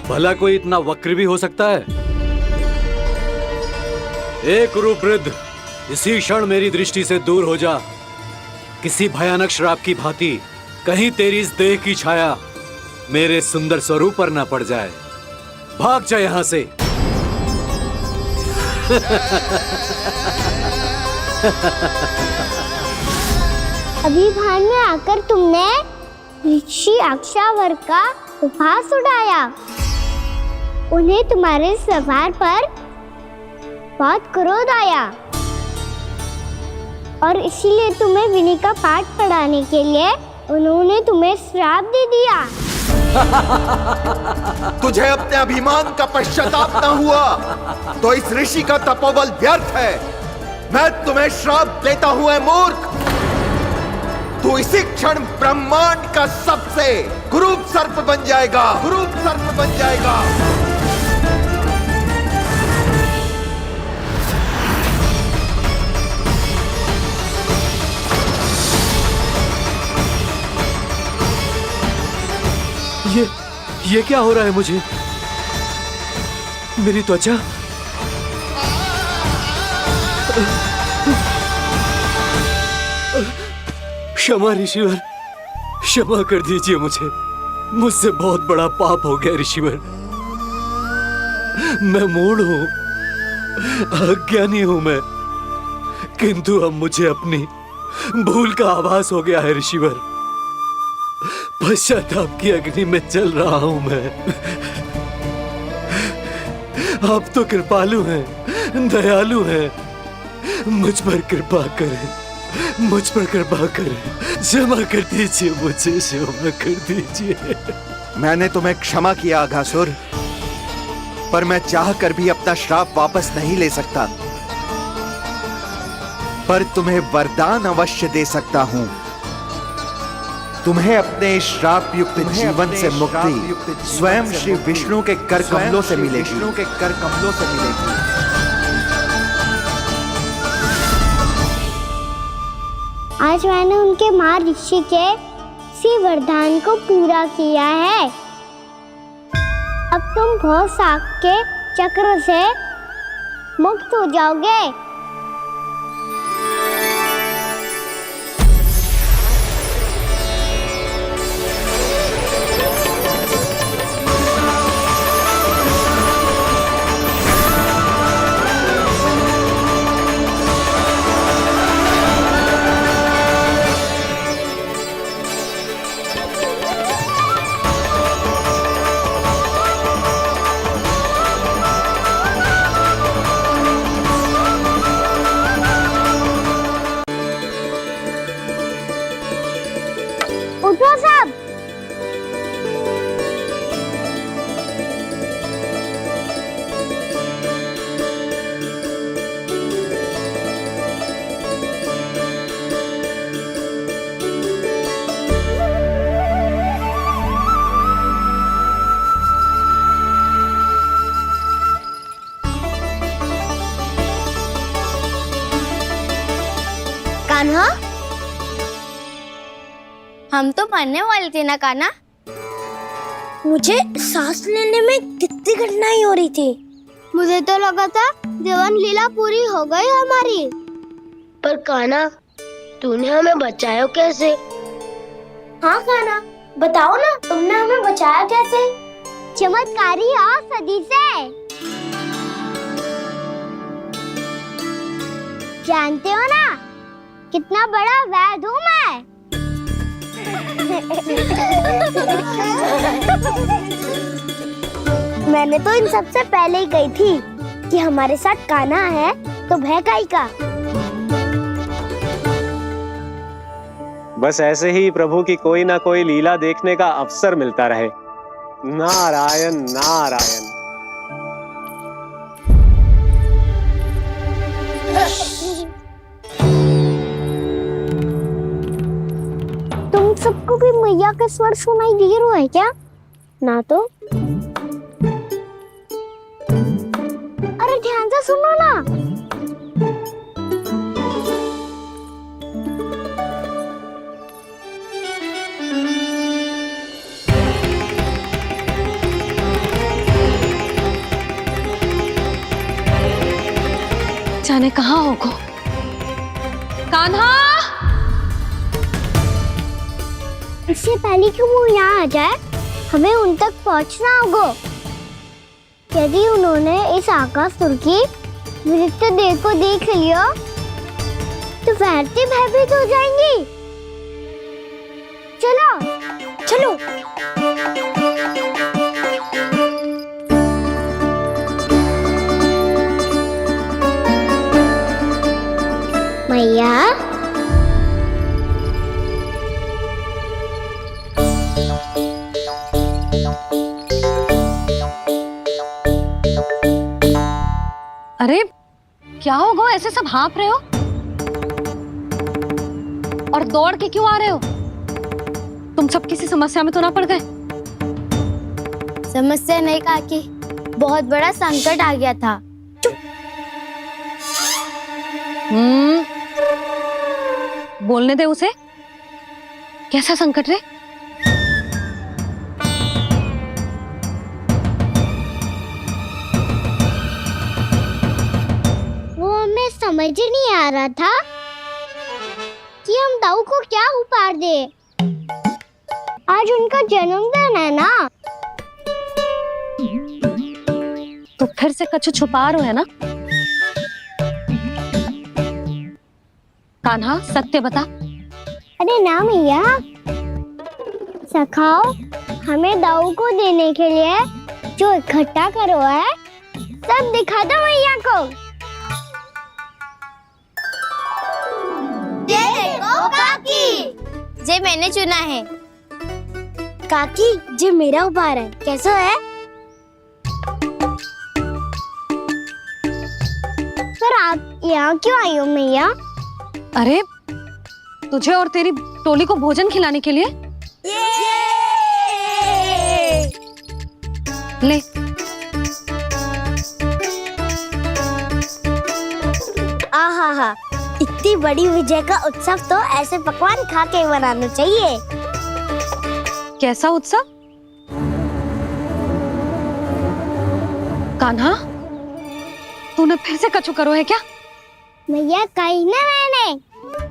भला कोई इतना वक्र भी हो सकता है? एक कुरुवृद्ध, इसी क्षण मेरी दृष्टि से दूर हो जा। किसी भयानक श्राप की भांति कहीं तेरी इस देह की छाया मेरे सुंदर स्वरूप पर न पड़ जाए। भाग जा यहाँ से। अभी भान में आकर तुमने ऋषि अक्षावर का उपहास उड़ाया। उन्हें तुम्हारे व्यवहार पर बहुत क्रोध आया और इसीलिए तुम्हें विनय का पाठ पढ़ाने के लिए उन्होंने तुम्हें श्राप दे दिया। तुझे अपने अभिमान का पश्चाताप न हुआ तो इस ऋषि का तपोबल व्यर्थ है। मैं तुम्हें श्राप देता हूं ऐ मूर्ख। तू इसी क्षण ब्रह्मांड का सबसे कुरूप सर्प बन जाएगा, कुरूप सर्प बन जाएगा। ये क्या हो रहा है मुझे? मेरी त्वचा, क्षमा ऋषिवर, क्षमा कर दीजिए मुझे। मुझसे बहुत बड़ा पाप हो गया ऋषिवर। मैं मूढ़ हूं, अज्ञानी हूं मैं, किंतु अब मुझे अपनी भूल का आभास हो गया है ऋषिवर। पश्चाताप की अग्नि में जल रहा हूं मैं। आप तो कृपालु हैं, दयालु हैं। मुझ पर कृपा करें, मुझ पर कृपा करें। क्षमा कर दीजिए मुझे, क्षमा कर दीजिए। मैंने तुम्हें क्षमा किया अघासुर, पर मैं चाहकर भी अपना श्राप वापस नहीं ले सकता। पर तुम्हें वरदान अवश्य दे सकता हूं। तुम्हें अपने श्राप युक्त जीवन से मुक्ति स्वयं श्री विष्णु के कर कमलों से मिलेगी, विष्णु के कर कमलों से मिलेगी। आज मैंने उनके महर्षि के इसी वरदान को पूरा किया है। अब तुम भव साग के चक्र से मुक्त हो जाओगे। उठो सब। कान्हा, हम तो मरने वाले थे ना कान्हा। मुझे सांस लेने में कितनी कठिनाई हो रही थी। मुझे तो लगा था जीवन लीला पूरी हो गई हमारी। पर कान्हा, तूने हमें बचाया कैसे? हाँ कान्हा, बताओ ना, तुमने हमें बचाया कैसे? चमत्कारी और सदी से। जानते हो ना कितना बड़ा वैद हूँ मैं। मैंने तो इन सबसे पहले ही कही थी कि हमारे साथ कान्हा है तो भय काई का। बस ऐसे ही प्रभु की कोई ना कोई लीला देखने का अवसर मिलता रहे। नारायण नारायण। तुम सबको भी मैया का स्वर सुनाई दे रहा है क्या? ना तो। अरे ध्यान से सुनो ना। जाने कहाँ होगो। कान्हा! इससे पहले कि वो यहाँ आ जाए, हमें उन तक पहुँचना होगा। यदि उन्होंने इस आकासुर की नृत्य देह को देख लिया, तो वैरती भयभीत हो जाएंगी। चलो, चलो। मैया, अरे क्या होगा, ऐसे सब हाँफ रहे हो और दौड़ के क्यों आ रहे हो? तुम सब किसी समस्या में तो ना पड़ गए? समस्या नहीं काकी, बहुत बड़ा संकट आ गया था। बोलने दे उसे। कैसा संकट रे? वो हमें समझ ही नहीं आ रहा था कि हम दाऊ को क्या उपहार दे। आज उनका जन्मदिन है ना। तो फिर से कछु छुपा रहे हो है ना? कान्हा सत्य बता। अरे ना मैया, सखाओ हमें दाऊ को देने के लिए जो इकट्ठा करो है, सब दिखा दो मैया को। ये देखो काकी, जे मैंने चुना है। काकी, जे मेरा उपहार है, कैसा है? पर आप यहाँ क्यों आई हो मैया? अरे तुझे और तेरी टोली को भोजन खिलाने के लिए। ले। आहा, इतनी बड़ी विजय का उत्सव तो ऐसे पकवान खा के मनाना चाहिए। कैसा उत्सव? कान्हा, तूने फिर से कछु करो है क्या? मैया कही ना मैंने,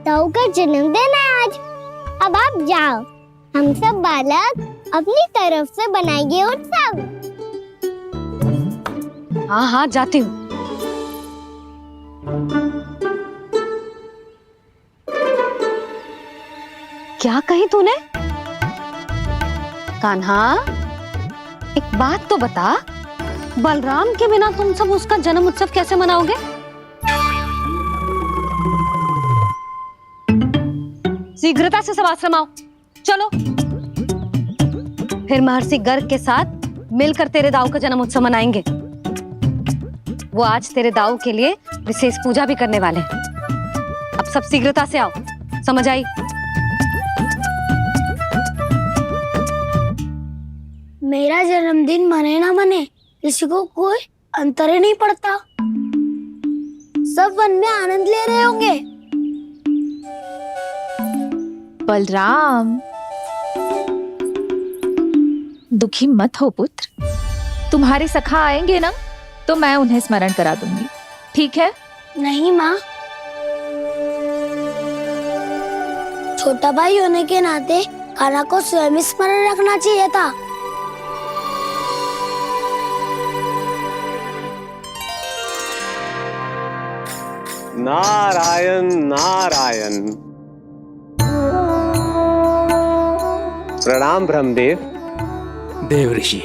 दाऊ का जन्मदिन है आज। अब आप जाओ, हम सब बालक अपनी तरफ से बनाएंगे उत्सव। हाँ हाँ जाती हूँ। क्या कही तूने? कान्हा, एक बात तो बता, बलराम के बिना तुम सब उसका जन्म उत्सव कैसे मनाओगे? शीघ्रता से सब आश्रम आओ, चलो। फिर महर्षि गर्ग के साथ मिलकर तेरे दाऊ का जन्म उत्सव मनाएंगे। वो आज तेरे दाऊ के लिए विशेष पूजा भी करने वाले हैं। अब सब शीघ्रता से आओ, समझ आई? मेरा जन्मदिन मने ना मने, किसी को कोई अंतर ही नहीं पड़ता। सब वन में आनंद ले रहे होंगे। बलराम, दुखी मत हो पुत्र। तुम्हारे सखा आएंगे ना, तो मैं उन्हें स्मरण करा दूंगी, ठीक है? नहीं माँ, छोटा भाई होने के नाते कान्हा को स्वयं स्मरण रखना चाहिए था। नारायण नारायण। प्रणाम ब्रह्मदेव। देव ऋषि,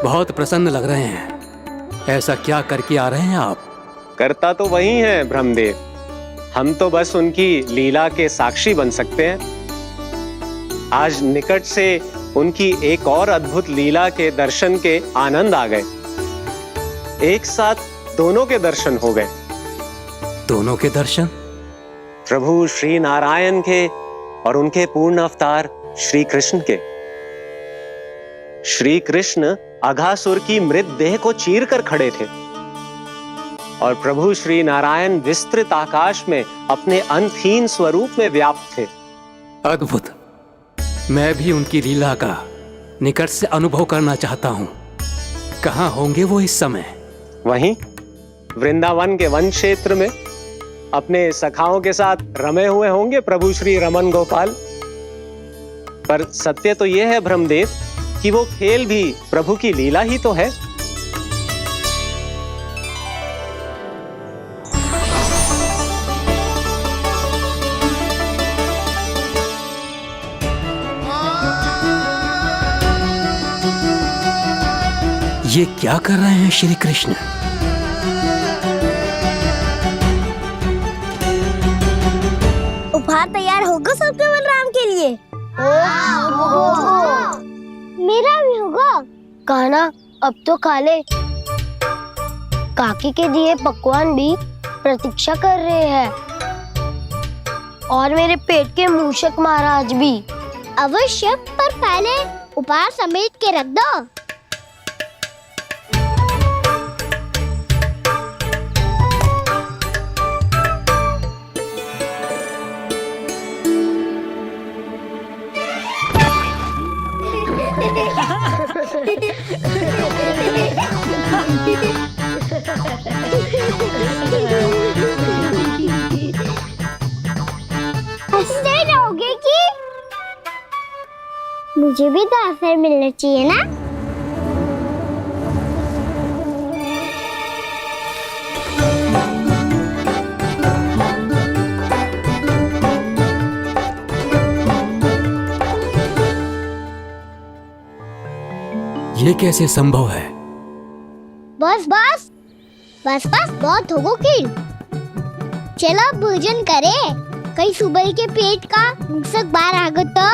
बहुत प्रसन्न लग रहे हैं। ऐसा क्या करके आ रहे हैं आप? करता तो वही है ब्रह्मदेव, हम तो बस उनकी लीला के साक्षी बन सकते हैं। आज निकट से उनकी एक और अद्भुत लीला के दर्शन के आनंद आ गए। एक साथ दोनों के दर्शन हो गए। दोनों के दर्शन? प्रभु श्री नारायण के और उनके पूर्ण अवतार श्री कृष्ण के। श्री कृष्ण अघासुर की मृत देह को चीर कर खड़े थे और प्रभु श्री नारायण विस्तृत आकाश में अपने अंतहीन स्वरूप में व्याप्त थे। अद्भुत। मैं भी उनकी लीला का निकट से अनुभव करना चाहता हूँ। कहाँ होंगे वो इस समय? वहीं वृंदावन के वन क्षेत्र में अपने सखाओं के साथ रमे हुए होंगे प्रभु श्री रमन गोपाल। पर सत्य तो यह है ब्रह्मदेव कि वो खेल भी प्रभु की लीला ही तो है। ये क्या कर रहे हैं श्री कृष्ण? उपहार तैयार होगा सबके बलराम के लिए? मेरा भी होगा। कान्हा अब तो खा ले। काकी के दिए पकवान भी प्रतीक्षा कर रहे हैं और मेरे पेट के मूषक महाराज भी। अवश्य, पर पहले उपहार समेट के रख दो। हंसते रहोगे कि? मुझे भी तो अवसर मिलना चाहिए ना। ये कैसे संभव है? बस बस बस बस बहुत होगो कि। चलो अब भोजन करे। कई सुबह के पेट का मूषक बाहर आ गया तो।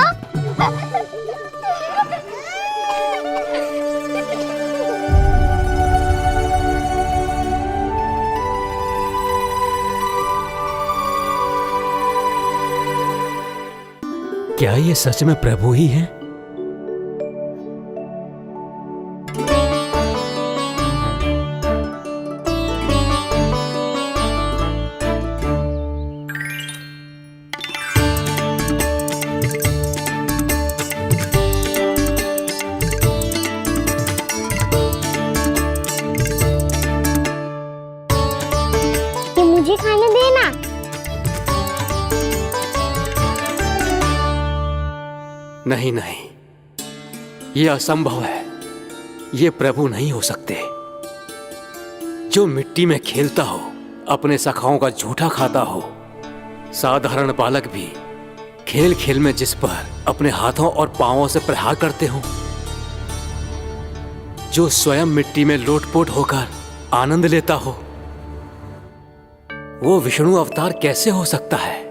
क्या ये सच में प्रभु ही हैं? मुझे खाने देना। नहीं नहीं, ये असंभव है। ये प्रभु नहीं हो सकते। जो मिट्टी में खेलता हो, अपने सखाओं का झूठा खाता हो, साधारण बालक भी खेल खेल में जिस पर अपने हाथों और पांवों से प्रहार करते हो, जो स्वयं मिट्टी में लोटपोट होकर आनंद लेता हो, वो विष्णु अवतार कैसे हो सकता है?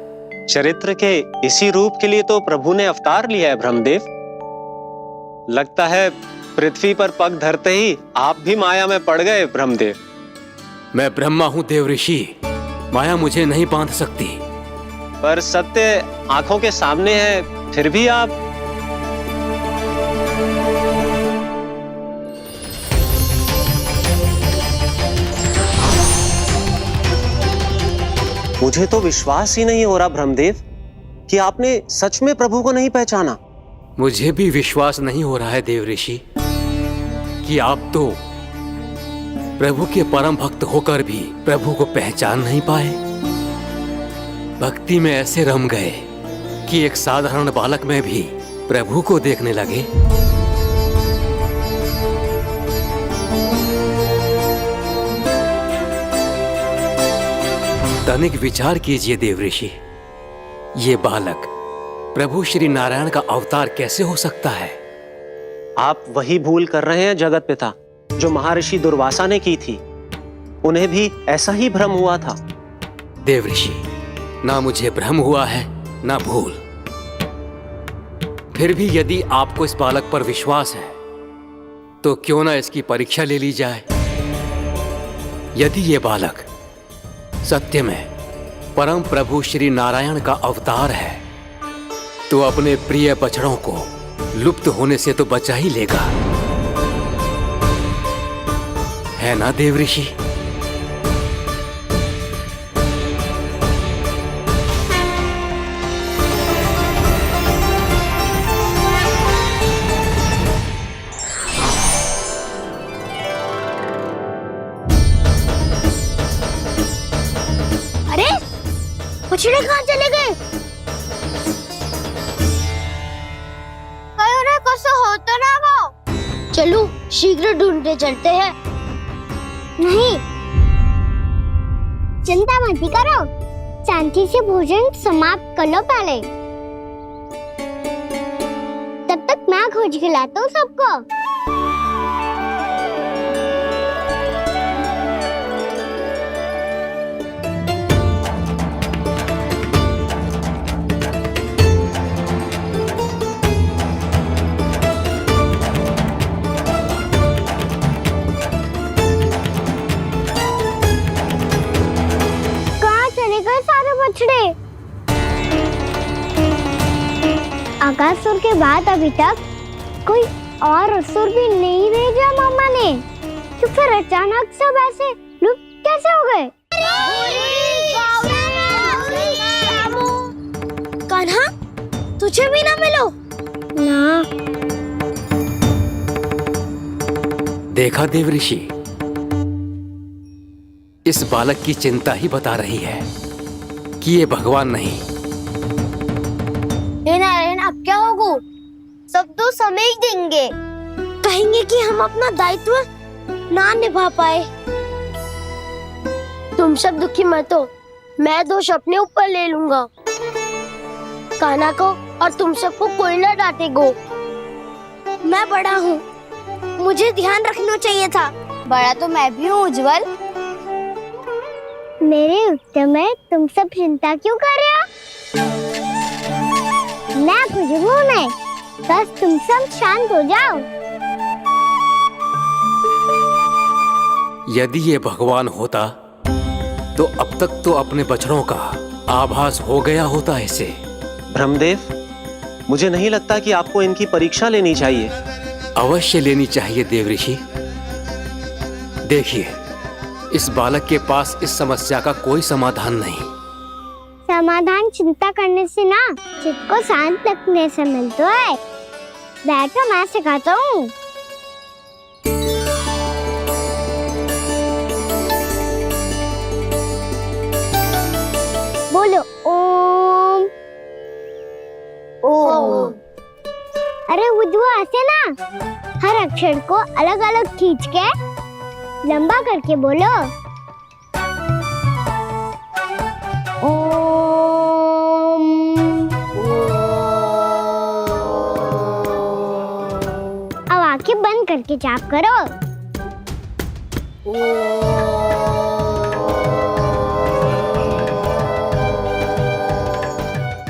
चरित्र के इसी रूप के लिए तो प्रभु ने अवतार लिया है ब्रह्मदेव। लगता है पृथ्वी पर पग धरते ही आप भी माया में पड़ गए ब्रह्मदेव। मैं ब्रह्मा हूं देव ऋषि, माया मुझे नहीं बांध सकती। पर सत्य आंखों के सामने है, फिर भी आप। मुझे तो विश्वास ही नहीं हो रहा ब्रह्मदेव कि आपने सच में प्रभु को नहीं पहचाना। मुझे भी विश्वास नहीं हो रहा है देव ऋषि कि आप तो प्रभु के परम भक्त होकर भी प्रभु को पहचान नहीं पाए। भक्ति में ऐसे रम गए कि एक साधारण बालक में भी प्रभु को देखने लगे। तनिक विचार कीजिए देवऋषि, ये बालक प्रभु श्री नारायण का अवतार कैसे हो सकता है? आप वही भूल कर रहे हैं जगत पिता जो महर्षि दुर्वासा ने की थी। उन्हें भी ऐसा ही भ्रम हुआ था। देवऋषि, ना मुझे भ्रम हुआ है ना भूल। फिर भी यदि आपको इस बालक पर विश्वास है तो क्यों ना इसकी परीक्षा ले ली जाए। यदि ये बालक सत्य में परम प्रभु श्री नारायण का अवतार है तो अपने प्रिय बछड़ों को लुप्त होने से तो बचा ही लेगा, है ना देवऋषि? अरे बछड़े कहाँ चले गए? हो तो ना वो। चलो शीघ्र ढूंढने चलते हैं। नहीं, चिंता मत करो, शांति से भोजन समाप्त कर लो पहले। तब तक मैं खोज के लाता हूँ सबको। अगासुर के बाद अभी तक कोई और असुर भी नहीं भेजा मामा ने, तो फिर अचानक सब ऐसे लुप्त कैसे हो गए? कान्हा, तुझे भी ना मिलो ना। देखा देवऋषि, इस बालक की चिंता ही बता रही है कि ये भगवान नहीं। हे नारायण, अब क्या होगा? सब तो समझ देंगे, कहेंगे कि हम अपना दायित्व ना निभा पाए। तुम सब दुखी मत हो, मैं दोष अपने ऊपर ले लूंगा। कान्हा को और तुम सबको कोई ना डांटेगो। मैं बड़ा हूँ, मुझे ध्यान रखना चाहिए था। बड़ा तो मैं भी हूँ उज्जवल। मेरे उत्तर में तुम सब चिंता क्यों कर रहे हो? मैं बुजुर्ग हूँ नहीं, बस तुम सब शांत हो जाओ। यदि ये भगवान होता तो अब तक तो अपने बछड़ों का आभास हो गया होता इसे। ब्रह्मदेव, मुझे नहीं लगता कि आपको इनकी परीक्षा लेनी चाहिए। अवश्य लेनी चाहिए देवऋषि। देखिए, इस बालक के पास इस समस्या का कोई समाधान नहीं। समाधान चिंता करने से ना, चित्त को शांत रखने से मिलता है। बैठो, मैं सिखाता हूँ। बोलो ओम। ओम। अरे उद्वा, ऐसे ना हर अक्षर को अलग अलग खींच के लंबा करके बोलो। अब आंखें बंद करके जाप करो।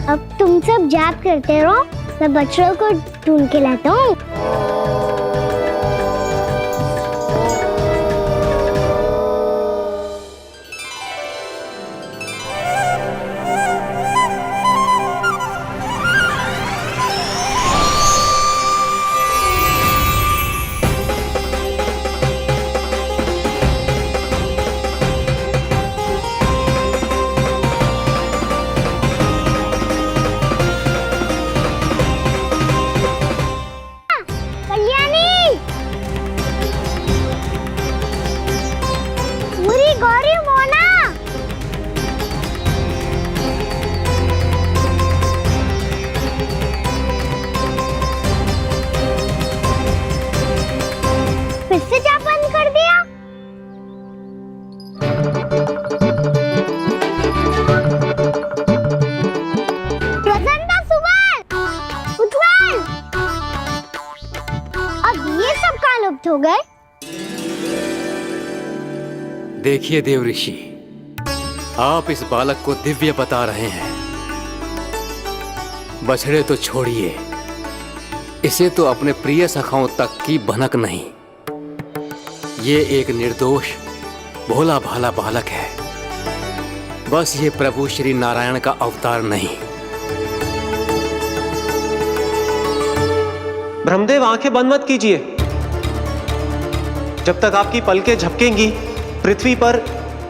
अब तुम सब जाप करते रहो, मैं बच्चों को ढूंढ के लाता हूँ। साथ हो गए? देखिए देव ऋषि, आप इस बालक को दिव्य बता रहे हैं। बछड़े तो छोड़िए, इसे तो अपने प्रिय सखाओं तक की भनक नहीं। ये एक निर्दोष भोला भाला बालक है, बस ये प्रभु श्री नारायण का अवतार नहीं। ब्रह्मदेव, आंखें बंद मत कीजिए। जब तक आपकी पलकें झपकेंगी, पृथ्वी पर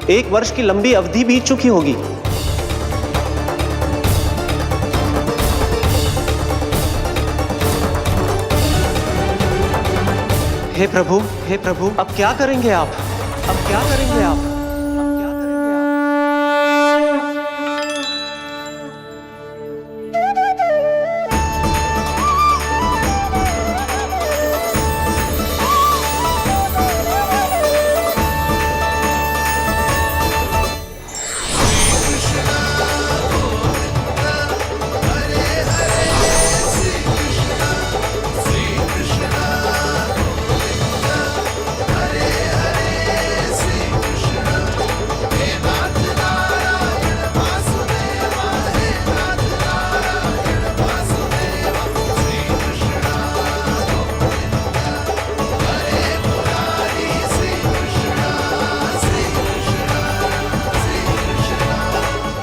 1 वर्ष की लंबी अवधि बीत चुकी होगी। हे प्रभु, अब क्या करेंगे आप? अब क्या करेंगे आप?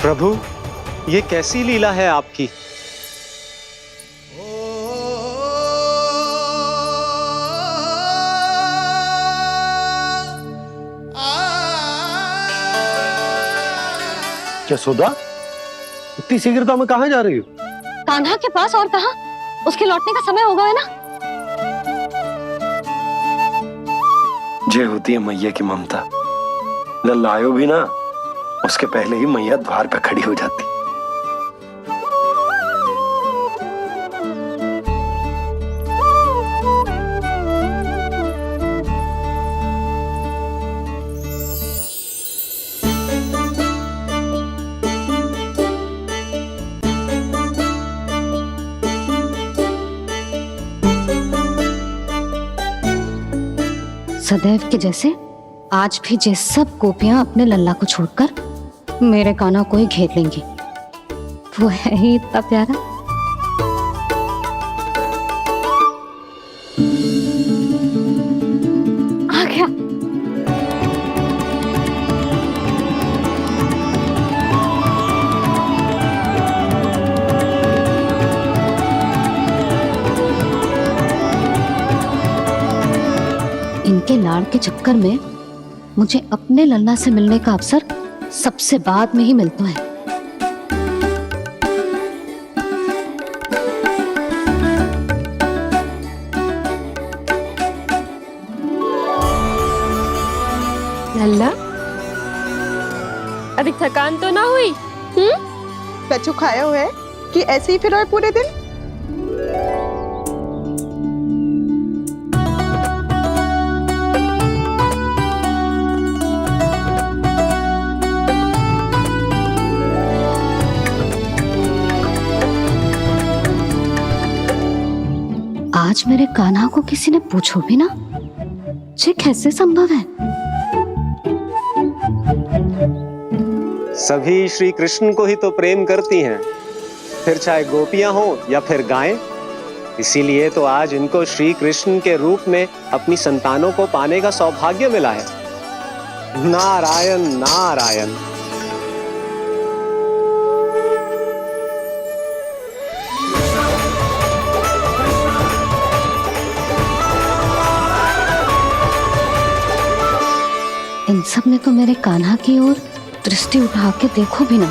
प्रभु, ये कैसी लीला है आपकी? यशोदा, इतनी शीघ्रता में कहाँ जा रही हो? कान्हा के पास, और कहाँ? उसके लौटने का समय हो गया है ना। जे होती है मैया की ममता, लल्ला आयो भी ना, उसके पहले ही मैया द्वार पे खड़ी हो जाती। सदैव के जैसे आज भी जे सब गोपियां अपने लल्ला को छोड़कर मेरे कान्हा को ही घेर लेंगी। वो है ही इतना प्यारा। आ गया। इनके लाड़ के चक्कर में मुझे अपने लल्ला से मिलने का अवसर सबसे बाद में ही मिलता है। लल्ला, अभी थकान तो ना हुई? कछु खाया हुआ है कि ऐसे ही फिर और पूरे दिन? आज मेरे कान्हा को किसी ने पूछो भी ना, ये कैसे संभव है? सभी श्री कृष्ण को ही तो प्रेम करती हैं, फिर चाहे गोपियां हो या फिर गायें। इसीलिए तो आज इनको श्री कृष्ण के रूप में अपनी संतानों को पाने का सौभाग्य मिला है। नारायण नारायण। इन सब ने तो मेरे कान्हा की ओर दृष्टि उठा के देखो भी ना।